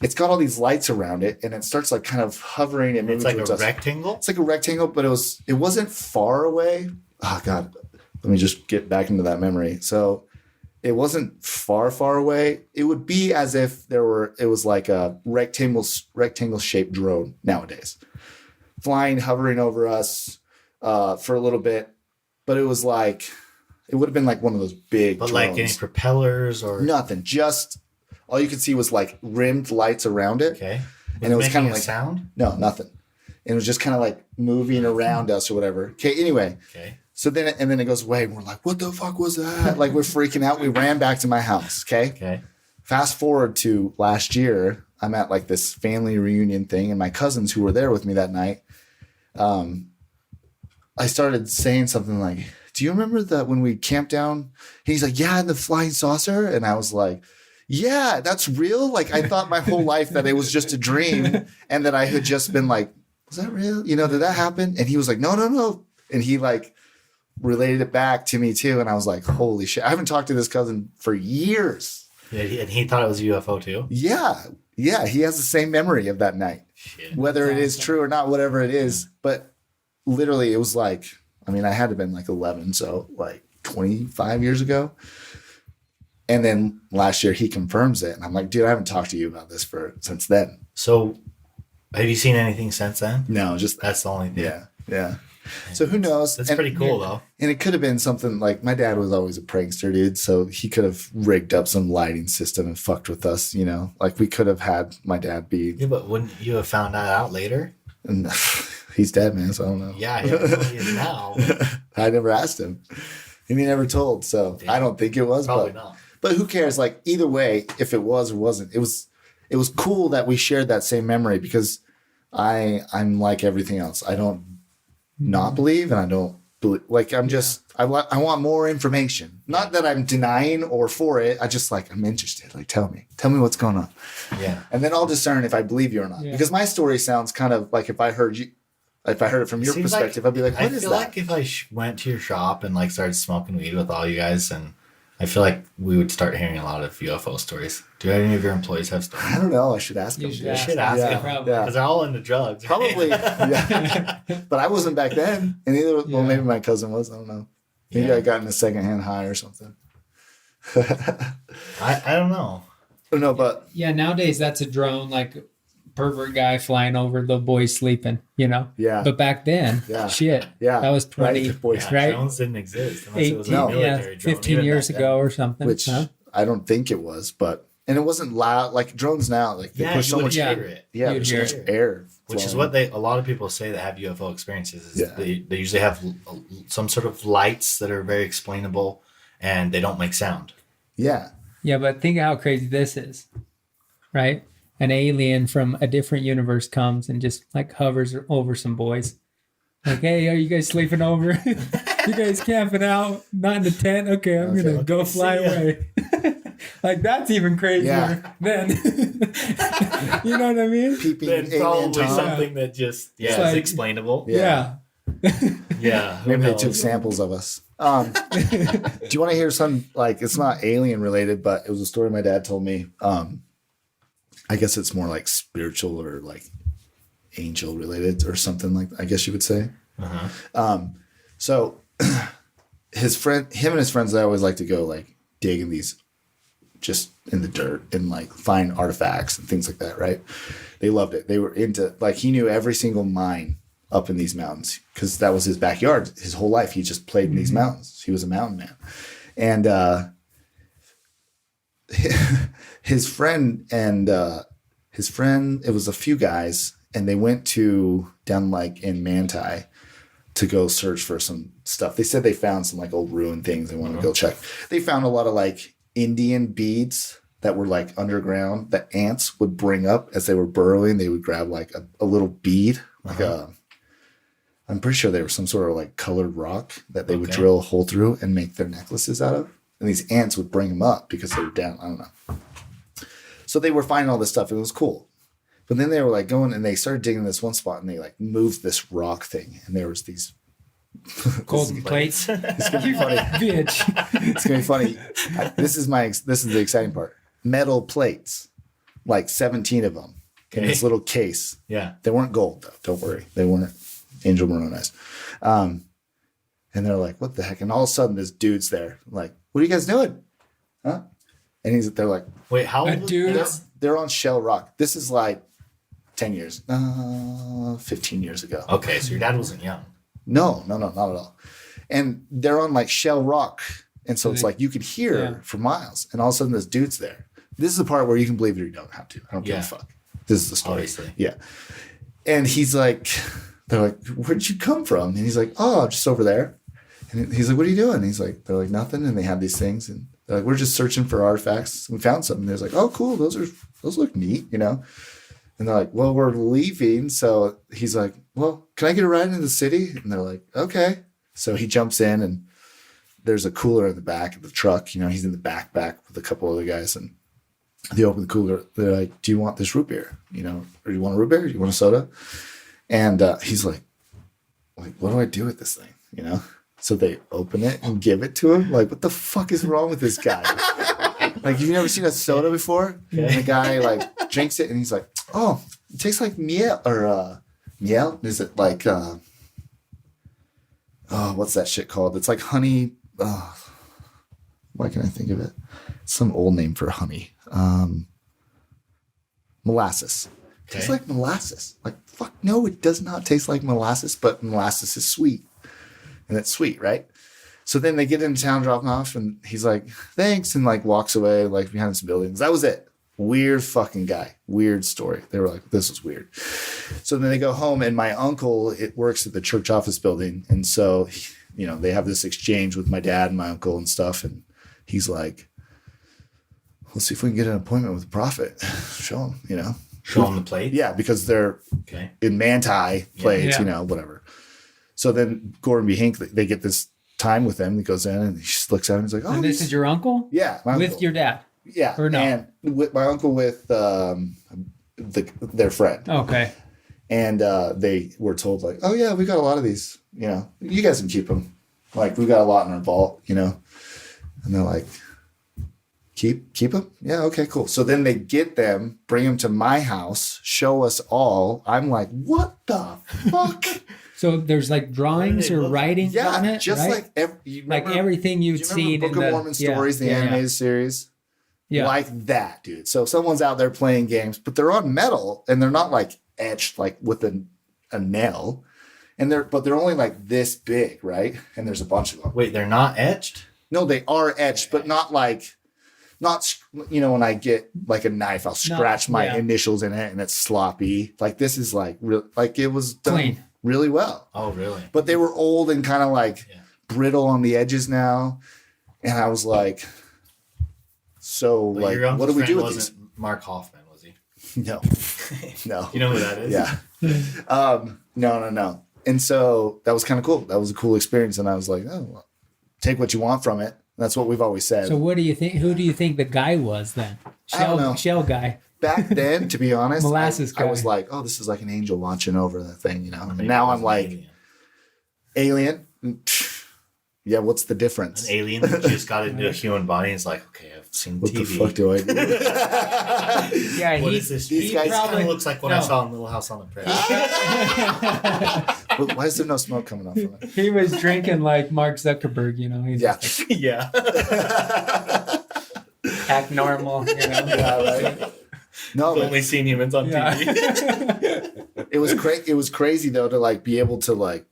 it's got all these lights around it, and it starts like kind of hovering and it's like a rectangle. It's like a rectangle, but it wasn't far away. Oh God, let me just get back into that memory. So it wasn't far away. It would be as if it was like a rectangle shaped drone nowadays, flying, hovering over us for a little bit. But it was like, it would have been like one of those big drones. Like any propellers or nothing. Just all you could see was like rimmed lights around it. Okay. And it was kind of like sound? No, nothing. And it was just kind of like moving around us or whatever. Okay. Anyway. Okay. So then it goes away, and we're like, what the fuck was that? Like, we're freaking out. We ran back to my house. Okay. Okay. Fast forward to last year, I'm at like this family reunion thing, and my cousins who were there with me that night, I started saying something like, do you remember that when we camped down? And he's like, yeah, in the flying saucer. And I was like, yeah, that's real. Like, I thought my whole life that it was just a dream, and that I had just been like, was that real? You know, did that happen? And he was like, no. And he like related it back to me too. And I was like, holy shit. I haven't talked to this cousin for years. Yeah, and he thought it was a UFO too? Yeah. Yeah. He has the same memory of that night. Shit. Whether it is true or not, whatever it is. But literally, it was like, I mean, I had to have been like 11, so like 25 years ago. And then last year he confirms it. And I'm like, dude, I haven't talked to you about this since then. So have you seen anything since then? No, just that's the only thing. Yeah. So who knows? That's pretty cool though. And it could have been something like, my dad was always a prankster, dude. So he could have rigged up some lighting system and fucked with us, you know, like we could have had my dad be. Yeah, but wouldn't you have found that out later? And he's dead, man. So I don't know. Yeah, he is now. I never asked him. And he never told. So I don't think it was. Probably not. But who cares? Like either way, if it was or wasn't, it was cool that we shared that same memory, because I'm like everything else. I don't not believe, and I don't believe, like I'm just I want more information. Not that I'm denying or for it. I just like, I'm interested. Like tell me what's going on. Yeah. And then I'll discern if I believe you or not. Yeah. Because my story sounds kind of like if I heard it from your perspective, I'd be like, what is that? I feel like if I went to your shop and like started smoking weed with all you guys, and I feel like we would start hearing a lot of UFO stories. Do any of your employees have stories? I don't know. I should ask them. You should ask them. Because they're all into drugs. Probably. Yeah. But I wasn't back then. And either, well, maybe my cousin was. I don't know. Maybe I got in a secondhand high or something. I don't know. No, but. Yeah, nowadays that's a drone, like pervert guy flying over the boys sleeping, you know? Yeah. But back then, shit. Yeah. That was 20, right? Drones didn't exist. 15 years ago or something. Which I don't think it was, but. And it wasn't loud like drones now. Like they push so much air. Yeah, there's so much air. Which is what a lot of people say that have UFO experiences. They usually have some sort of lights that are very explainable, and they don't make sound. Yeah. Yeah, but think how crazy this is, right? An alien from a different universe comes and just like hovers over some boys. Like, hey, are you guys sleeping over? You guys camping out? Not in the tent? Okay, I'm going to go fly away. Like, that's even crazier than, you know what I mean? Then probably something that just, is explainable. Yeah. Yeah. Maybe they took samples of us. Do you want to hear some, like, it's not alien related, but it was a story my dad told me. I guess it's more like spiritual or like angel related or something like, I guess you would say. Uh-huh. So him and his friends, they always like to go like dig in these, just in the dirt and like find artifacts and things like that. Right. They loved it. They were into, like, he knew every single mine up in these mountains because that was his backyard. His whole life, he just played in these mountains. He was a mountain man. And, his friend, it was a few guys, and they went down like in Manti to go search for some stuff. They said they found some like old ruined things they wanted to go check. They found a lot of like Indian beads, that were like underground that ants would bring up as they were burrowing. They would grab like a little bead, like I'm pretty sure they were some sort of like colored rock that they would drill a hole through and make their necklaces out of. And these ants would bring them up because they were down. I don't know. So they were finding all this stuff. It was cool. But then they were like going and they started digging this one spot and they like moved this rock thing. And there was these golden plates. It's going to be funny. Bitch. It's going to be funny. This is the exciting part. Metal plates, like 17 of them in this little case. Yeah. They weren't gold though. Don't worry. They weren't angel maronized. And they're like, what the heck? And all of a sudden this dude's there. like, what are you guys doing? Huh? And they're like, wait, how old dude? They're on Shell Rock. This is like 10 years, 15 years ago. Okay. So your dad wasn't young. No, not at all. And they're on like Shell Rock. And so it's like you could hear for miles. And all of a sudden this dude's there. This is the part where you can believe it or you don't have to. I don't give a fuck. This is the story. Obviously. Yeah. And he's like, they're like, where'd you come from? And he's like, oh, just over there. And he's like, what are you doing? And he's like, they're like, nothing. And they have these things. And they're like, we're just searching for artifacts. We found something. And they're like, oh, cool. Those look neat, you know? And they're like, well, we're leaving. So he's like, well, can I get a ride into the city? And they're like, okay. So he jumps in and there's a cooler in the back of the truck. You know, he's in the backpack with a couple other guys. And they open the cooler. They're like, do you want this root beer? You know, or do you want a root beer? Do you want a soda? And he's like, what do I do with this thing? You know? So they open it and give it to him. Like, what the fuck is wrong with this guy? Like, you've never seen a soda before? Okay. And the guy, like, drinks it and he's like, oh, it tastes like miel. Or, miel? Is it like, what's that shit called? It's like honey. Why can't I think of it? It's some old name for honey. Molasses. It tastes like molasses. Like, fuck no, it does not taste like molasses, but molasses is sweet. And it's sweet, right? So then they get into town, dropping off, and he's like, thanks, and like walks away, like behind some buildings. That was it. Weird fucking guy. Weird story. They were like, this was weird. So then they go home, and my uncle, it works at the church office building. And so, you know, they have this exchange with my dad and my uncle and stuff. And he's like, let's see if we can get an appointment with the prophet. Show him, you know. Show him the plate? Yeah, because they're in Manti plates, you know, whatever. So then Gordon B. Hink, they get this time with him. He goes in and he just looks at him. He's like, oh. And this is your uncle? Yeah. My with uncle. Your dad? Yeah. Or no? And with my uncle with their friend. Okay. And they were told like, oh, yeah, we got a lot of these. You know, you guys can keep them. Like, we got a lot in our vault, you know. And they're like, keep them? Yeah, okay, cool. So then they get them, bring them to my house, show us all. I'm like, what the fuck? So there's like drawings or writings on it, just right? like everything you'd seen Book in of Mormon stories, the animated series. Yeah, like that, dude. So someone's out there playing games, but they're on metal and they're not like etched like with a nail, and they're only like this big, right? And there's a bunch of them. Wait, they're not etched? No, they are etched, but not you know, when I get like a knife, I'll scratch my initials in it and it's sloppy. Like this is like like it was done clean. Really well. Oh, really? But they were old and kind of like brittle on the edges now. And I was like, so but like, what do we do with these? Mark Hoffman, was he? No. You know who that is? Yeah. No. And so that was kind of cool. That was a cool experience. And I was like, oh, well, take what you want from it. That's what we've always said. So what do you think? Who do you think the guy was then? I don't know. Shell guy. Back then, to be honest, Molasses guy. I was like, oh, this is like an angel watching over the thing, you know? And now I'm like, alien? Yeah, what's the difference? An alien that just got into a human body and is like, okay, I've seen what TV. What the fuck do I do? Yeah, what is this? These guys kind of looks like what I saw in Little House on the Prairie. Why is there no smoke coming off from it? He was drinking like Mark Zuckerberg, you know? He's yeah. Act normal, you know? Yeah, right. No, I've only seen humans on TV. It was crazy though to like be able to like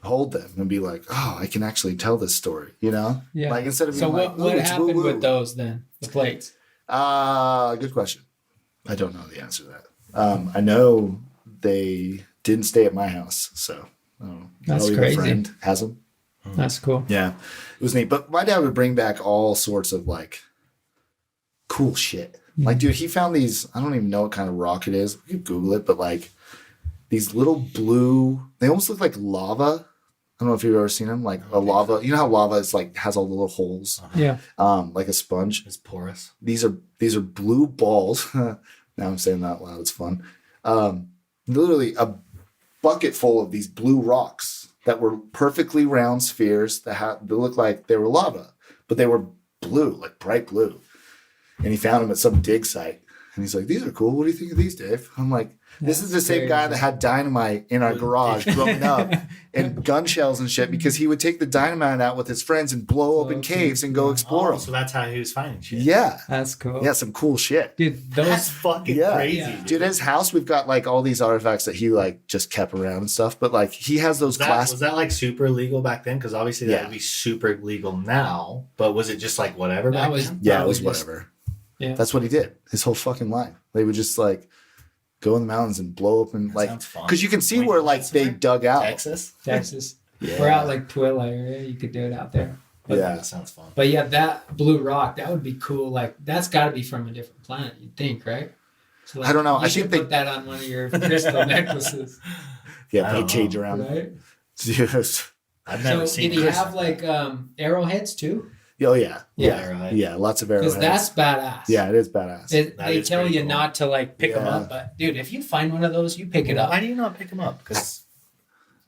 hold them and be like, oh, I can actually tell this story, you know? Yeah. Like instead of being what happened with those then? The plates? Good question. I don't know the answer to that. I know they didn't stay at my house, so that's crazy. My friend has them. That's cool. Yeah, it was neat. But my dad would bring back all sorts of like cool shit. Like, dude, he found these, I don't even know what kind of rock it is. You can Google it, but like these little blue, they almost look like lava. I don't know if you've ever seen them, like a lava. You know how lava is like, has all the little holes? Yeah. Like a sponge. It's porous. These are blue balls. Now I'm saying that out loud. It's fun. Literally a bucket full of these blue rocks that were perfectly round spheres that looked like they were lava, but they were blue, like bright blue. And he found them at some dig site. And he's like, these are cool. What do you think of these, Dave? I'm like, this is the same guy that had dynamite in our garage growing up and gun shells and shit, because he would take the dynamite out with his friends and blow open caves and go explore them. So that's how he was finding shit. Yeah. That's cool. Yeah, some cool shit. Dude, That's fucking crazy. Yeah. Dude, at his house, we've got like all these artifacts that he like just kept around and stuff. But like he has those Was that like super illegal back then? Because obviously that Yeah. would be super legal now. But was it just like whatever That back was- then? Yeah, it was Probably just- whatever. Yeah. That's what he did his whole fucking life. They would just like go in the mountains and blow open, That like, sounds fun. because you can see Wait, where like that's they where? dug out. Texas? Texas. Yeah. We're out like Twila area. You could do it out there. But, Yeah. That sounds fun. But yeah, that blue rock, that would be cool. Like, that's got to be from a different planet, you'd think, right? So, like, I don't know. You I should think put that on one of your crystal necklaces, Yeah, I put a don't cage know. around it. right? Yes. I've never So seen did he this. have like arrowheads too? Oh yeah. Yeah. Arrowhead. Yeah, lots of Because arrowheads. that's badass. Yeah, it is badass. They is tell pretty you cool. not to like pick them Yeah. up, but dude, if you find one of those, you pick it up Why do you not pick them up?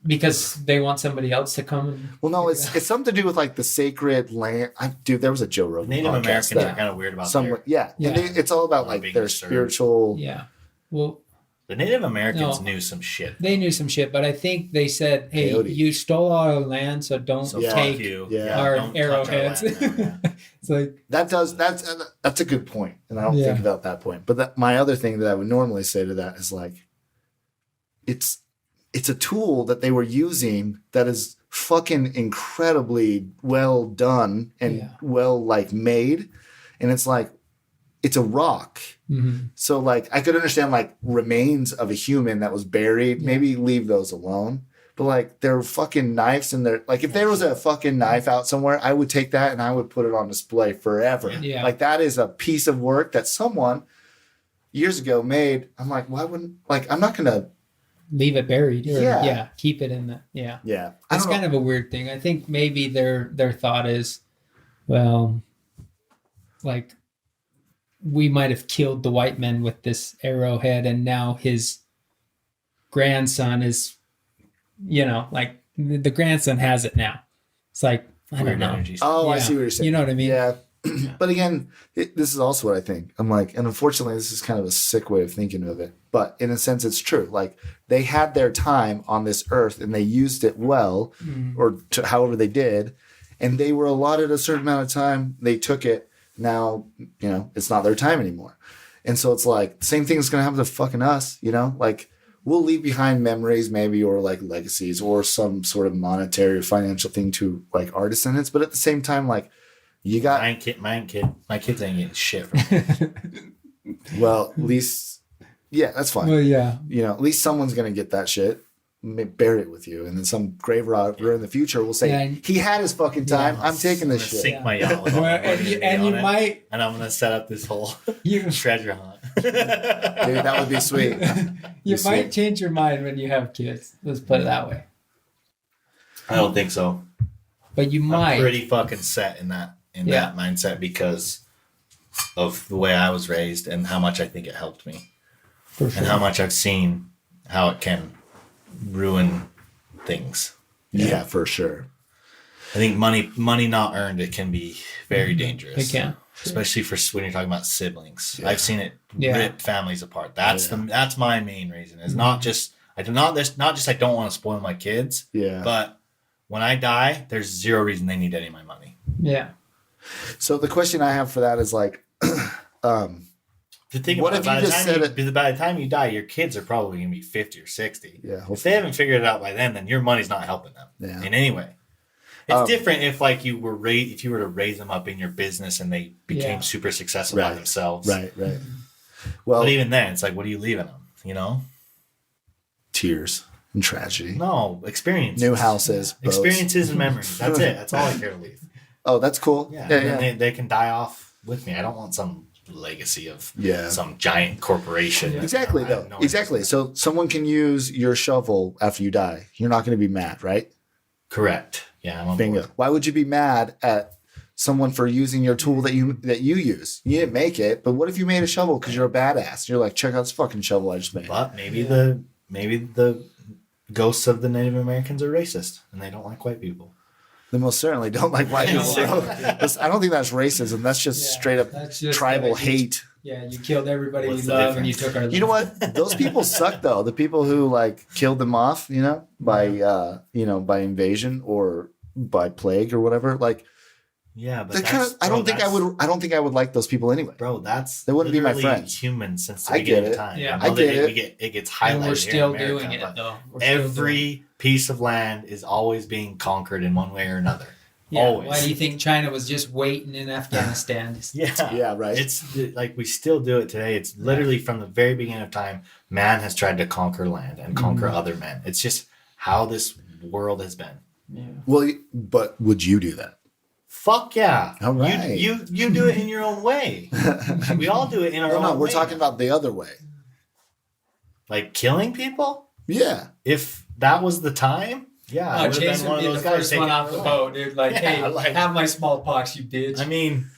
because they want somebody else to come. And Well, no, it's something to do with like the sacred land. Dude, there was a Joe Rogan Native podcast Americans are that kind of weird about somewhat, their... yeah. And it's all about like being their disturbed. spiritual. yeah, well, The Native Americans No. knew some shit. they knew some shit, but I think they said, "Hey, Peyote. you stole our land, so don't So Yeah. take." fuck you. Yeah. Our don't touch arrowheads. land now, yeah. It's like, That's a good point, and I don't Yeah. think about that point. But my other thing that I would normally say to that is like, it's a tool that they were using that is fucking incredibly well done and Yeah. well like made, and it's like it's a rock. mhm. So like I could understand like remains of a human that was buried, Yeah. maybe leave those alone. But like there are fucking knives in there. Like if there was a fucking knife out somewhere, I would take that and I would put it on display forever. Yeah. Like that is a piece of work that someone years ago made. I'm like, why wouldn't like I'm not gonna Leave it buried. Or, Yeah. yeah, keep it in the yeah. I It's don't know. kind of a weird thing. I think maybe their thought is, well, like we might have killed the white men with this arrowhead, and now his grandson is, like the grandson has it now. It's like I Weird don't know. energy. Oh, I Yeah. see what you're saying. You know what I mean? Yeah. But again, this is also what I think. I'm like, and unfortunately, this is kind of a sick way of thinking of it. But in a sense, it's true. Like they had their time on this earth and they used it well, or however they did, and they were allotted a certain amount of time. They took it. Now, it's not their time anymore. And so it's like the same thing is going to happen to fucking us. Like we'll leave behind memories, maybe, or like legacies, or some sort of monetary or financial thing to like our descendants. But at the same time, like. You got My kids ain't getting shit from me. well, at least that's fine. Well, yeah. At least someone's gonna get that shit, bury it with you, and then some grave robber in the future will say Yeah. he had his fucking time. I'm taking this I'm gonna shit. sink my yacht with all Well, my money and you on it, might and I'm gonna set up this whole you treasure hunt. Dude, that would be sweet. you You might see? change your mind when you have kids. Let's put it that way. I don't think so. But you I'm might. pretty fucking set in that mindset because of the way I was raised and how much I think it helped me, For sure. and how much I've seen how it can ruin things. Yeah, for sure. I think money not earned, it can be very dangerous. It can. Especially for when you're talking about siblings. Yeah. I've seen it Yeah. rip families apart. That's my main reason. It's not just I don't want to spoil my kids, Yeah. but when I die, there's zero reason they need any of my money. Yeah. So the question I have for that is like, The thing What about if you just said by the time you die, your kids are probably going to be 50 or 60. Yeah, If hopefully. they haven't figured it out by then your money's not helping them Yeah. in any way. It's different if like if you were to raise them up in your business and they became Yeah. super successful by Right. themselves. Right. Well, But even then, it's like, what are you leaving them? tears and tragedy. No, experiences. New houses. boats. Experiences and memories. That's it. That's all I care to leave. Oh, that's cool. Yeah. Yeah. And then they can die off with me. I don't want some legacy of Yeah. some giant corporation. Yeah. Exactly, I have though. no Exactly. interest So someone can use your shovel after you die. You're not going to be mad, right? Correct. Yeah, I'm on Bingo. board. Why would you be mad at someone for using your tool that you use? You didn't make it, but what if you made a shovel because you're a badass? You're like, check out this fucking shovel I just made. But maybe the ghosts of the Native Americans are racist and they don't like white people. They most certainly don't like white people. I don't think that's racism. That's just straight up That's just tribal that you- hate. Yeah, you killed everybody What's we the love, and you difference? took our. You know what? Those people suck though. The people who like killed them off, by by invasion or by plague or whatever. Like Yeah, but they're kind of. I don't think I would like those people anyway. Bro, they wouldn't be my literally friends. humans since the I get beginning it. of time. Yeah. I know I get that it. it gets highlighted And we're here still in America, doing it but though. We're still doing it. every piece of land is always being conquered in one way or another. Yeah. Always. Why do you think China was just waiting in Afghanistan? Yeah. Yeah, right. It's like we still do it today. It's literally from the very beginning of time, man has tried to conquer land and conquer other men. It's just how this world has been. Yeah. Well, but would you do that? Fuck yeah. All right. You do it in your own way. We all do it in our own way. No, we're talking about the other way. like killing people. Yeah. If that was the time, yeah, I Oh, would have Jason been one of would be those the guys first taking one off the it. boat, dude. Like, Yeah, hey, like- have my smallpox, you bitch. I mean,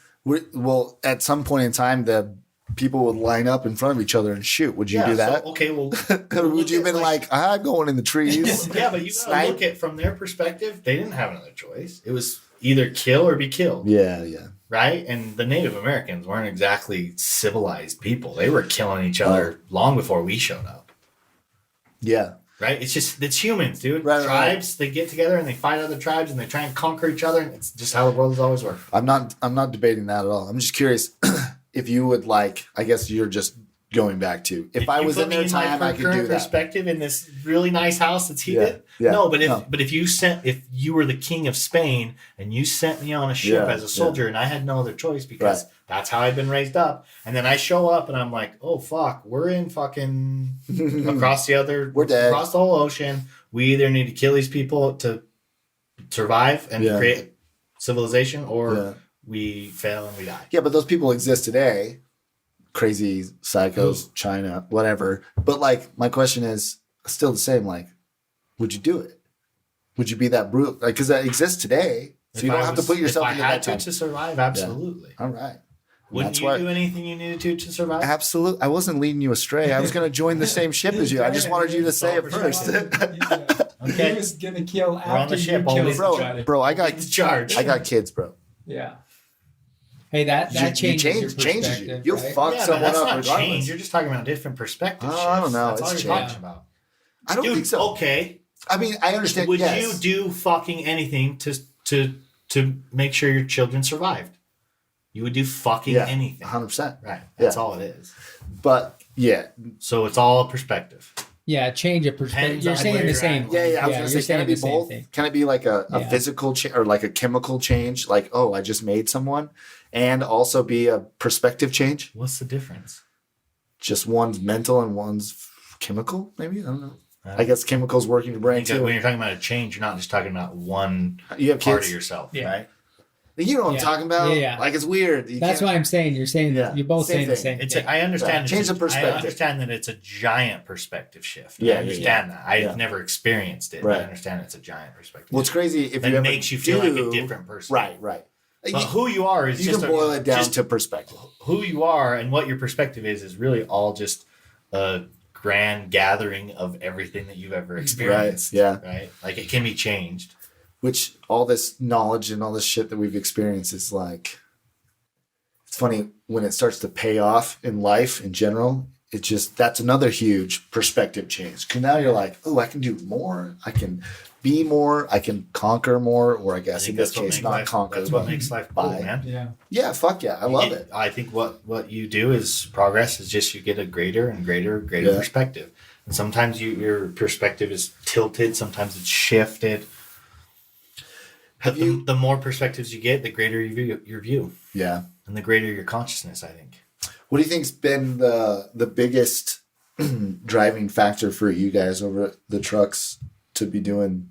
Well, at some point in time, the people would line up in front of each other and shoot. Would you yeah, do that? So, okay, well, Or would you have look been at, like, I'm going in the trees? yeah, but you gotta Snipe? look at from their perspective. They didn't have another choice. It was either kill or be killed. Yeah, yeah. Right? And the Native Americans weren't exactly civilized people. They were killing each other long before we showed up. Yeah. Right? It's humans, dude. Right, Tribes, they get together and they fight other tribes and they try and conquer each other. And it's just how the world has always worked. I'm not debating that at all. I'm just curious if you would like, I guess you're just going back to, if I You was put in me their my time, I could current do that. perspective in this really nice house that's heated. Yeah, No, no. but if you were the king of Spain and you sent me on a ship Yeah, as a soldier and I had no other choice because that's how I'd been raised up, and then I show up and I'm like, oh fuck, we're in fucking across the We're dead. across the whole ocean. We either need to kill these people to survive and Yeah. create civilization, or Yeah. we fail and we die. Yeah, but those people exist today. Crazy psychos, China, whatever. But like, my question is still the same. Like, would you do it? Would you be that brutal? Like, because that exists today, so you don't have to put yourself if into I that had time. to survive, absolutely. All right. Wouldn't That's you why- do anything you needed to survive? Absolutely. I wasn't leading you astray. I was going to join the same ship as you. I just wanted you to say it first. Okay. He was gonna kill We're on after the you ship, killed only- each bro, other. bro, I Lead the charge. got kids, bro. Yeah. Hey, that You changes your changes you. perspective. You'll right? fuck Yeah, but someone that's up not regardless. change. You're just talking about different perspectives. Oh, I don't know. That's all It's you're change. talking about. I don't Dude, think so. okay. I mean, I understand. Would yes. you do fucking anything to make sure your children survived? You would do fucking Yeah, anything. 100%. Right. That's Yeah. all it is. But yeah, So it's all a perspective. Yeah, change of perspective. Depends You're on saying where the you're same. at. yeah. I was you're gonna say, can saying it be the same both? thing. Can it be like a Yeah. physical change or like a chemical change? Like, oh, I just made someone, and also be a perspective change. What's the difference? Just one's mental and one's chemical. Maybe I don't know. I guess chemicals work in your brain When too. you're talking about a change, you're not just talking about one You have part kids. of yourself, Yeah. right? You know what I'm Yeah. talking about? Yeah, yeah. Like it's weird. You That's can't- why I'm saying you're saying Yeah, you're both same saying the thing. same It's thing. I understand. Right. it's Change a- the perspective. I understand that it's a giant perspective shift. Yeah, I understand that. I've yeah. never experienced it, but Right. I understand it's a giant perspective. Well, it's crazy if that you ever makes you feel like a different person. Right. But who you are is You just can boil it down just to perspective. who you are and what your perspective is really all just a grand gathering of everything that you've ever experienced. yeah. Right. Like it can be changed. Which all this knowledge and all this shit that we've experienced is like, it's funny when it starts to pay off in life in general. It's just, that's another huge perspective change. Because now you're like, oh, I can do more. I can be more. I can conquer more. Or I I guess in think this that's what case, makes not life, conquer. that's what but makes life cool, buy. man. Yeah. Yeah, fuck yeah. I love it. I think what you do is progress is just you get a greater and greater Yeah. perspective. And sometimes your perspective is tilted, sometimes it's shifted. Have But you? the more perspectives you get, the greater your view Yeah. and the greater your consciousness, I think. What do you think's been the biggest driving factor for you guys over the trucks to be doing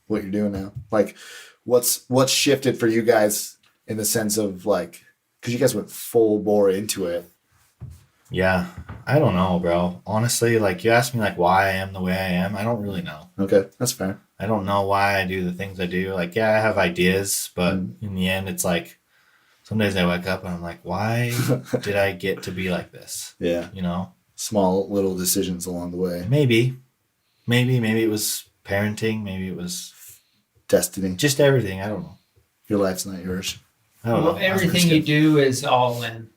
what you're doing now? Like, what's shifted for you guys in the sense of like Because you guys went full bore into it. Yeah. I don't know, bro. Honestly, like you asked me like why I am the way I am. I don't really know. Okay, that's fair. I don't know why I do the things I do. Like, yeah, I have ideas, but in the end, it's like some days I wake up and I'm like, why did I get to be like this? Yeah. You know? Small little decisions along the way. Maybe it was parenting. Maybe it was Destiny. just everything. I don't know. Your life's not yours. I don't know. Everything you do is all in.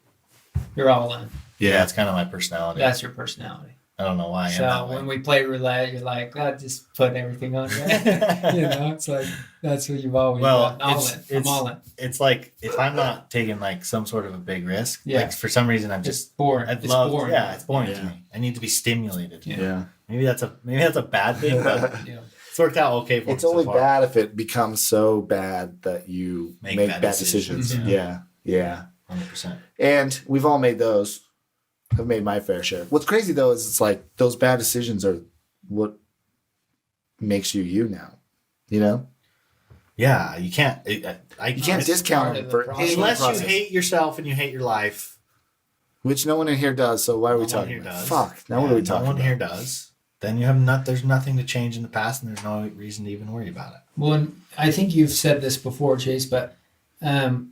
You're all in. Yeah, it's kind of my personality. That's your personality. I don't know why I am So that way. when we play roulette, you're like, I just put everything on there. It's like that's what you've always done. I'm all in. It's like if I'm not taking like some sort of a big risk, like for some reason I'm just boring. It's boring. Yeah, it's boring to me. I need to be stimulated. Yeah. Maybe that's a bad thing, but it's worked out okay for me. It's only bad if it becomes so bad that you make bad decisions. Yeah. 100%. And we've all made those. I've made my fair share. What's crazy though is it's like those bad decisions are what makes you now. You know? Yeah, you can't. You can't discount it for unless you hate yourself and you hate your life, which no one in here does. So why are we talking about? Fuck. Now what are we talking about? No one here does. Then you have there's nothing to change in the past, and there's no reason to even worry about it. Well, I think you've said this before, Chase, but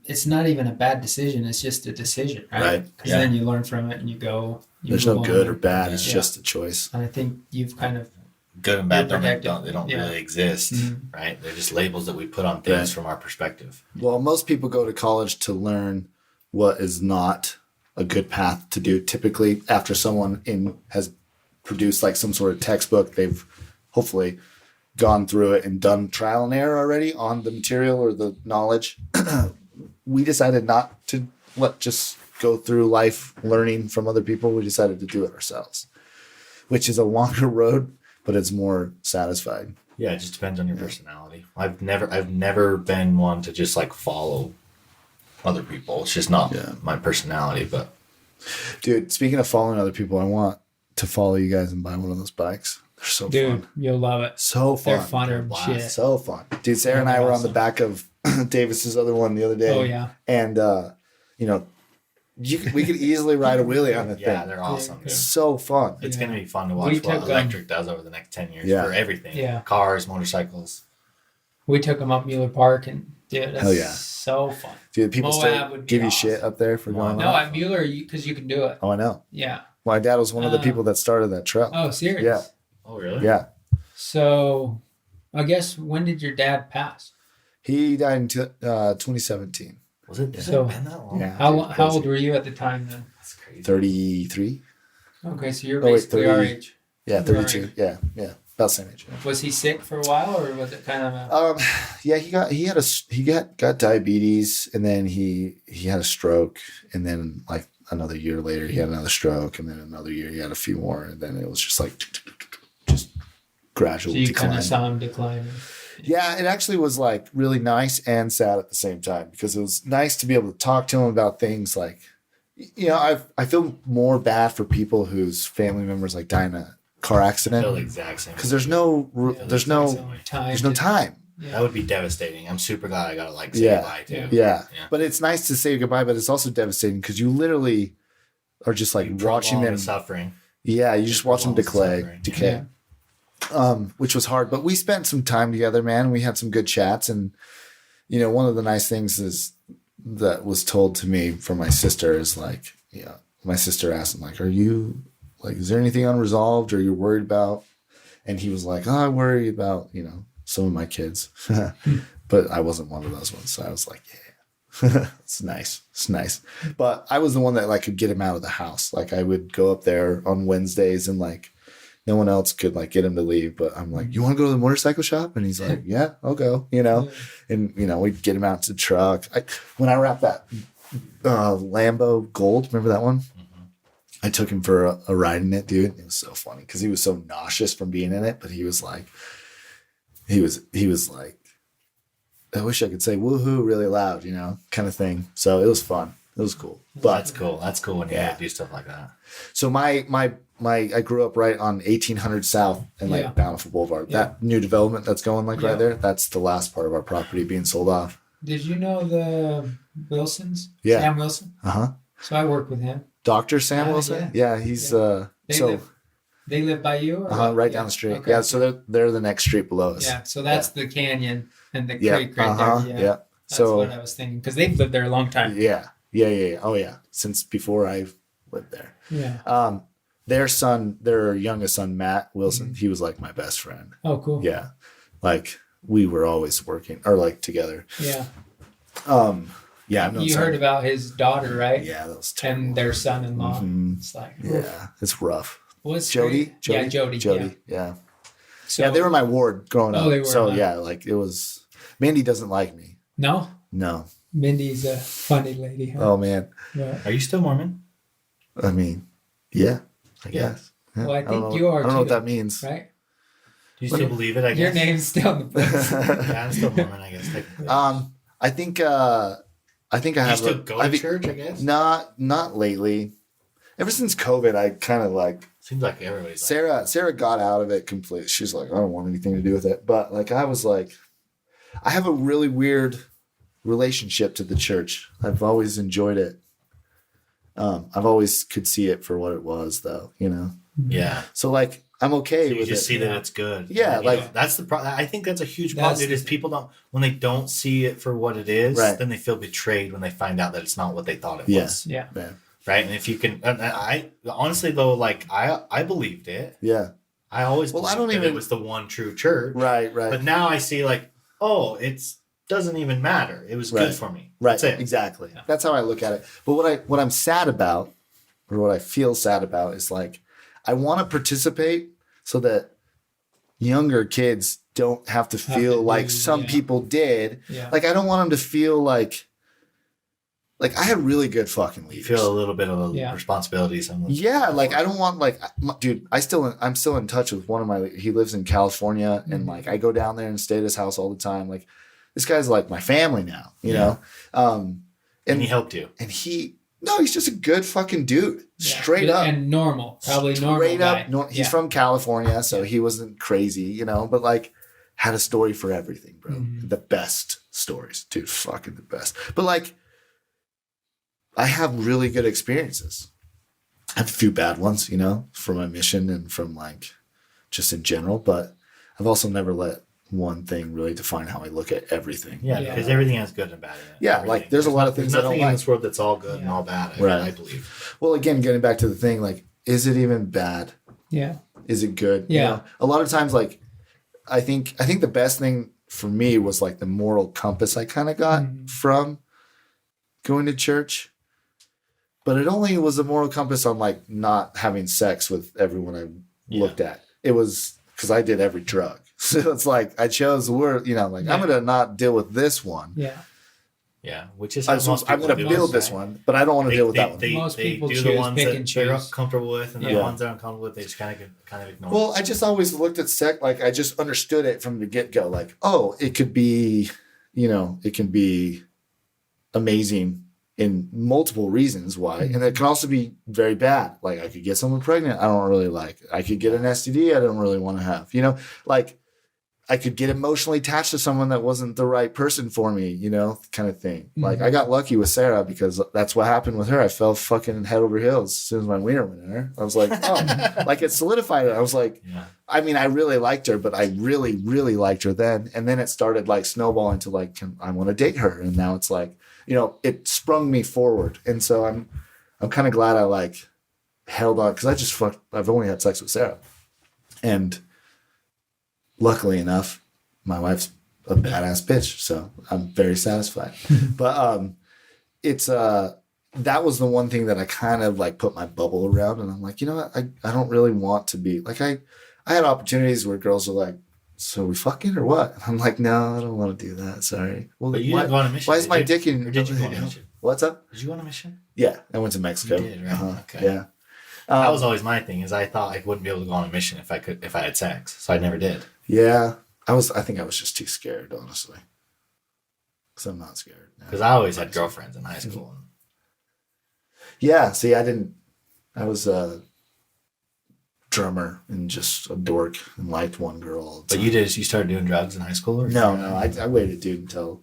it's not even a bad decision. It's just a decision, right? Because then you learn from it and you go. There's no good or bad. It's just a choice. And I think you've kind of good and bad don't really exist, right? They're just labels that we put on things from our perspective. Well, most people go to college to learn what is not a good path to do. Typically, after someone has produced like some sort of textbook, they've hopefully gone through it and done trial and error already on the material or the knowledge. We decided not to just go through life learning from other people. We decided to do it ourselves, which is a longer road, but it's more satisfying. Yeah, it just depends on your personality. I've never been one to just like follow other people. It's just not my personality. But dude, speaking of following other people, I want to follow you guys and buy one of those bikes. They're so fun. You'll love it. So fun. They're funner than shit. So fun. Dude, Sarah and I were on the back of Davis's other one the other day. Oh, yeah. And, we could easily ride a wheelie on the thing. Yeah, they're awesome. It's so fun. It's going to be fun to watch what electric does over the next 10 years for everything. Yeah. Cars, motorcycles. We took them up Mueller Park and dude, that's so fun. Dude, people still give you shit up there for going No, at Mueller, because you can do it. Oh, I know. Yeah. My dad was one of the people that started that trail. Oh, serious? Yeah. Oh, really? Yeah. So, I guess, when did your dad pass? He died in 2017. Has it been that long? Yeah. How old were you at the time then? That's crazy. 33. Okay, so you're basically our age. Yeah, 32. Yeah. About the same age. Yeah. Was he sick for a while, or was it kind of he got diabetes, and then he had a stroke, and then like another year later he had another stroke, and then another year he had a few more, and then it was just like gradual decline. So you kind of saw him decline. Yeah, it actually was like really nice and sad at the same time, because it was nice to be able to talk to him about things like, I feel more bad for people whose family members like die in a car accident. I feel the exact same. Because there's no time. Yeah. That would be devastating. I'm super glad I got to say goodbye too. Yeah, but it's nice to say goodbye, but it's also devastating because you literally are just like watching them suffering. Yeah, you just watch them decay. Yeah. Which was hard, but we spent some time together, man. We had some good chats, and one of the nice things is that was told to me from my sister is like, my sister asked him like, "Are you like, is there anything unresolved or you're worried about?" And he was like, "Oh, I worry about some of my kids," but I wasn't one of those ones. So I was like, "Yeah, it's nice. It's nice." But I was the one that like could get him out of the house. Like I would go up there on Wednesdays and like. No one else could like get him to leave, but I'm like, "You want to go to the motorcycle shop?" And he's like, "Yeah, I'll go." And we'd get him out to the truck. When I wrapped that Lambo Gold, remember that one? Mm-hmm. I took him for a ride in it, dude. It was so funny because he was so nauseous from being in it, but he was like, he was like, I wish I could say woohoo really loud, kind of thing. So it was fun. It was cool. But that's cool. That's cool when you do stuff like that. So I grew up right on 1800 South and like Bountiful Boulevard. Yeah. That new development that's going right there, that's the last part of our property being sold off. Did you know the Wilsons? Yeah. Sam Wilson. So I work with him. Dr. Sam Wilson. Yeah, he's They live by you, or right down the street. Okay. Yeah, so they're the next street below us. Yeah, so that's the canyon and the creek right there. Yeah. That's what I was thinking, because they've lived there a long time. Yeah. Oh yeah, since before I lived there. Yeah. Their youngest son, Matt Wilson, he was like my best friend. Oh, cool. Yeah, like we were always working or like together. Yeah. Yeah. You heard about his daughter, right? Yeah, that was terrible. And their son-in-law. It's like, yeah, it's rough. Was Jody? Yeah, Jody. Yeah. So, yeah, they were my ward growing up. Oh, they were. So yeah, like it was. Mandy doesn't like me. No. Mindy's a funny lady. Huh? Oh man. Yeah. Are you still Mormon? I mean, yeah, I guess. Yeah. Well, I think you are. I don't know what that means. Right. Do you still believe it? I guess your name's still in the books. Yeah, I'm still Mormon. I guess. Technically. I think I have. You still go to church? I guess. Not lately. Ever since COVID, I kind of like. Seems like everybody's. Sarah got out of it completely. She's like, I don't want anything to do with it. But like, I was like, I have a really weird relationship to the church. I've always enjoyed it. I've always could see it for what it was, though. You know. Yeah. So like, I'm okay so you with just it. see that it's good. Yeah, and, like that's the problem. I think that's a huge problem, dude. Is people don't when they don't see it for what it is, then they feel betrayed when they find out that it's not what they thought it was. Yeah. Right. And if you can, I honestly though, like I believed it. Yeah. I always believed that it was the one true church. Right. But now I see like, oh, it's doesn't even matter. It was good for me. Right. That's it. Exactly. Yeah. That's how I look at it. But what I'm sad about, or what I feel sad about, is like I want to participate so that younger kids don't have to feel like some people did. Yeah. Like I don't want them to feel like I had really good fucking leaders. You feel a little bit of a responsibility. Yeah, like I don't want dude. I'm still in touch with one of my. He lives in California, and like I go down there and stay at his house all the time. Like this guy's like my family now, you know. And he helped you. And he's just a good fucking dude, straight up and normal, probably straight normal. Up, he's from California, so he wasn't crazy, you know. But like had a story for everything, bro. The best stories, dude. Fucking the best. But like. I have really good experiences. I have a few bad ones, you know, from my mission and from like just in general, but I've also never let one thing really define how I look at everything. Yeah, because everything has good and bad in it. Yeah, everything. Like there's a lot of things I don't like. Nothing in this world that's all good and all bad, I believe. Well, again, getting back to the thing, like, is it even bad? Yeah. Is it good? Yeah. You know, a lot of times, like, I think the best thing for me was like the moral compass I kind of got from going to church. But it only was a moral compass on like not having sex with everyone I looked at. It was because I did every drug. So it's like I chose the word, you know, like I'm going to not deal with this one. Yeah. Yeah. Which is I'm going to build this one, but I don't want to deal with that one. Most people do choose the ones pick that and they're choose. comfortable with, and the ones they're uncomfortable with, they just kind of ignore. Well, I just always looked at sex like I just understood it from the get go. Like, oh, it could be, you know, it can be amazing. In multiple reasons why. And it can also be very bad. Like I could get someone pregnant I don't really like. I could get an STD I don't really want to have. You know, like I could get emotionally attached to someone that wasn't the right person for me, you know, kind of thing. Like I got lucky with Sarah because that's what happened with her. I fell fucking head over heels as soon as my wiener went in her. I was like, oh, like it solidified it. I was like, I mean, I really liked her, but I really, really liked her then. And then it started like snowballing to like, I want to date her. And now it's like, you know, it sprung me forward. And so I'm kind of glad I like held on because I've only had sex with Sarah. And luckily enough, my wife's a badass bitch. So I'm very satisfied. But it's that was the one thing that I kind of like put my bubble around. And I'm like, you know what? I don't really want to be like, I had opportunities where girls are like, so we fucking or what? I'm like, no, I don't want to do that. Sorry. Well, but you didn't go on a mission. Why is my dick in? Or did you go on a mission? What's up? Did you go on a mission? Yeah, I went to Mexico. You did, right? Okay. Yeah. That was always my thing. Is I thought I wouldn't be able to go on a mission if I had sex, so I never did. Yeah, I think I was just too scared, honestly. Because I'm not scared. Because I always had girlfriends in high school. Yeah. See, I was a drummer and just a dork and liked one girl all the time. But you started doing drugs in high school? Or No, I waited, dude, until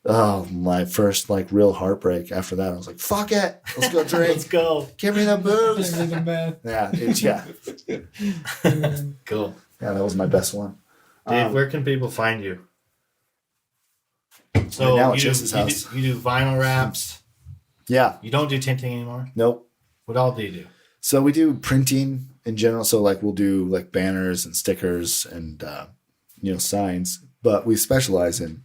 Oh, my first like real heartbreak. After that, I was like, "Fuck it, let's go drink. Let's go. Give me the booze." Yeah. Cool. Yeah, that was my best one. Dave, where can people find you? So now at you Chase's house. do vinyl wraps. Yeah. You don't do tinting anymore? Nope. What all do you do? So we do printing in general. So like we'll do like banners and stickers and signs, but we specialize in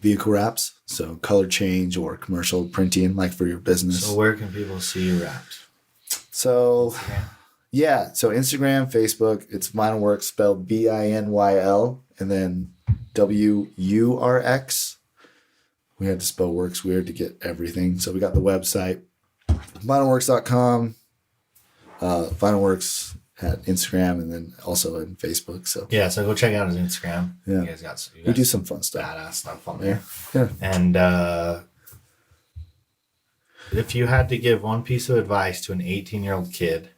vehicle wraps. So color change or commercial printing, like for your business. So where can people see your wraps? So Instagram? yeah, so Instagram, Facebook, it's Vinylworks, spelled BINYL, and then WURX. We had to spell works weird to get everything. So we got the website, vinylworks.com, Vinylworks at Instagram, and then also in Facebook. So yeah, so go check out his Instagram. Yeah. You guys we do some fun stuff. Badass stuff on there. Yeah. And if you had to give one piece of advice to an 18-year-old kid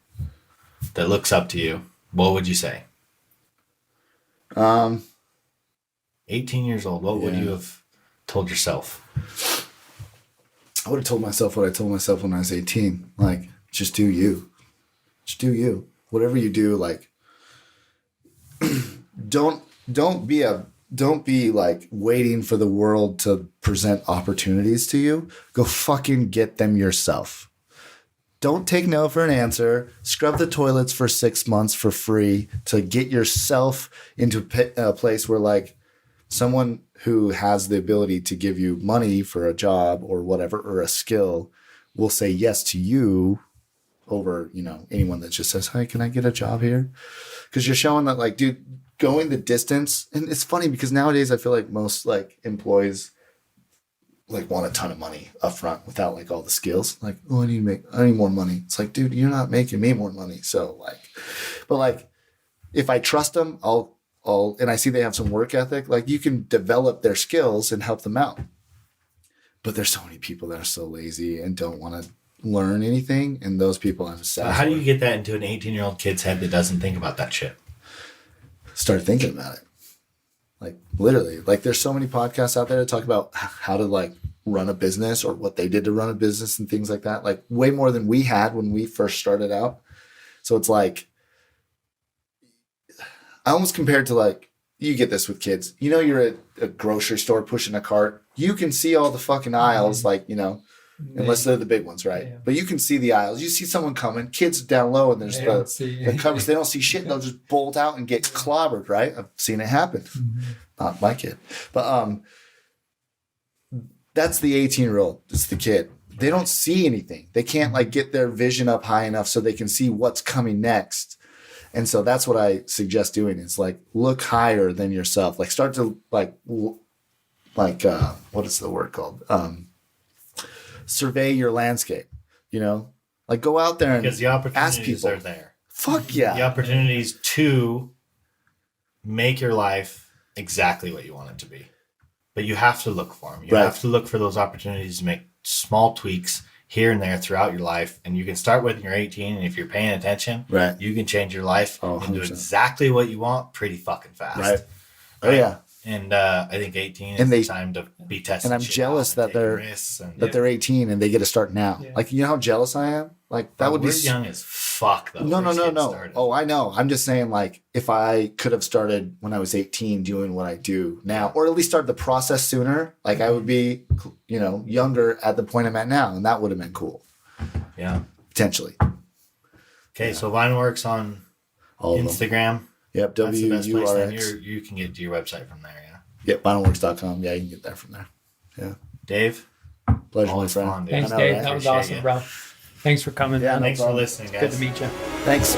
that looks up to you, what would you say? 18 years old, what would you have told yourself? I would have told myself what I told myself when I was 18. Like, just do you. Just do you. Whatever you do, like, don't be like waiting for the world to present opportunities to you. Go fucking get them yourself. Don't take no for an answer. Scrub the toilets for 6 months for free to get yourself into a place where like someone who has the ability to give you money for a job or whatever, or a skill, will say yes to you over, anyone that just says, "Hey, can I get a job here?" Because you're showing that, like, dude, going the distance. And it's funny because nowadays I feel like most like employees like want a ton of money up front without like all the skills. Like, "Oh, I need more money." It's like, dude, you're not making me more money. So like, but like, if I trust them, and I see they have some work ethic, like you can develop their skills and help them out. But there's so many people that are so lazy and don't want to learn anything. And those people I'm sad. How do you get that into an 18-year-old kid's head that doesn't think about that shit? Start thinking about it. Like literally, like there's so many podcasts out there that talk about how to like run a business or what they did to run a business and things like that. Like way more than we had when we first started out. So it's like, I almost compared to like, you get this with kids. You're at a grocery store pushing a cart. You can see all the fucking aisles, like, unless they're the big ones, right? Yeah. But you can see the aisles. You see someone coming, kids down low, and there's the covers. They don't see shit, and they'll just bolt out and get clobbered, right? I've seen it happen. Mm-hmm. Not my kid. But that's the 18-year-old. It's the kid. They don't see anything. They can't like get their vision up high enough so they can see what's coming next. And so that's what I suggest doing is like look higher than yourself. Like start to like what is the word called? Survey your landscape, like go out there and because the opportunities ask people. Are there. Fuck yeah. The opportunities to make your life exactly what you want it to be. But you have to look for them. You have to look for those opportunities to make small tweaks here and there throughout your life. And you can start when you're 18. And if you're paying attention, you can change your life and do exactly what you want pretty fucking fast. Right. Oh, yeah. And I think 18 is the time to be tested. And I'm jealous that they're 18 and they get to start now. Yeah. Like, how jealous I am? Like, that would be young as fuck, though. No. Oh, I know. I'm just saying, like, if I could have started when I was 18 doing what I do now, or at least start the process sooner, like, I would be, younger at the point I'm at now, and that would have been cool. Yeah. Potentially. Okay, so Vinylworks on Instagram. Yep, WURX. You can get to your website from there, yeah. Yep, vinylworks.com. Yeah, you can get that from there. Yeah. Dave? Pleasure, my friend. Fun, Thanks, Dave. Right? That was awesome, bro. Thanks for coming. Yeah, thanks for listening, guys. Good to meet you. Thanks.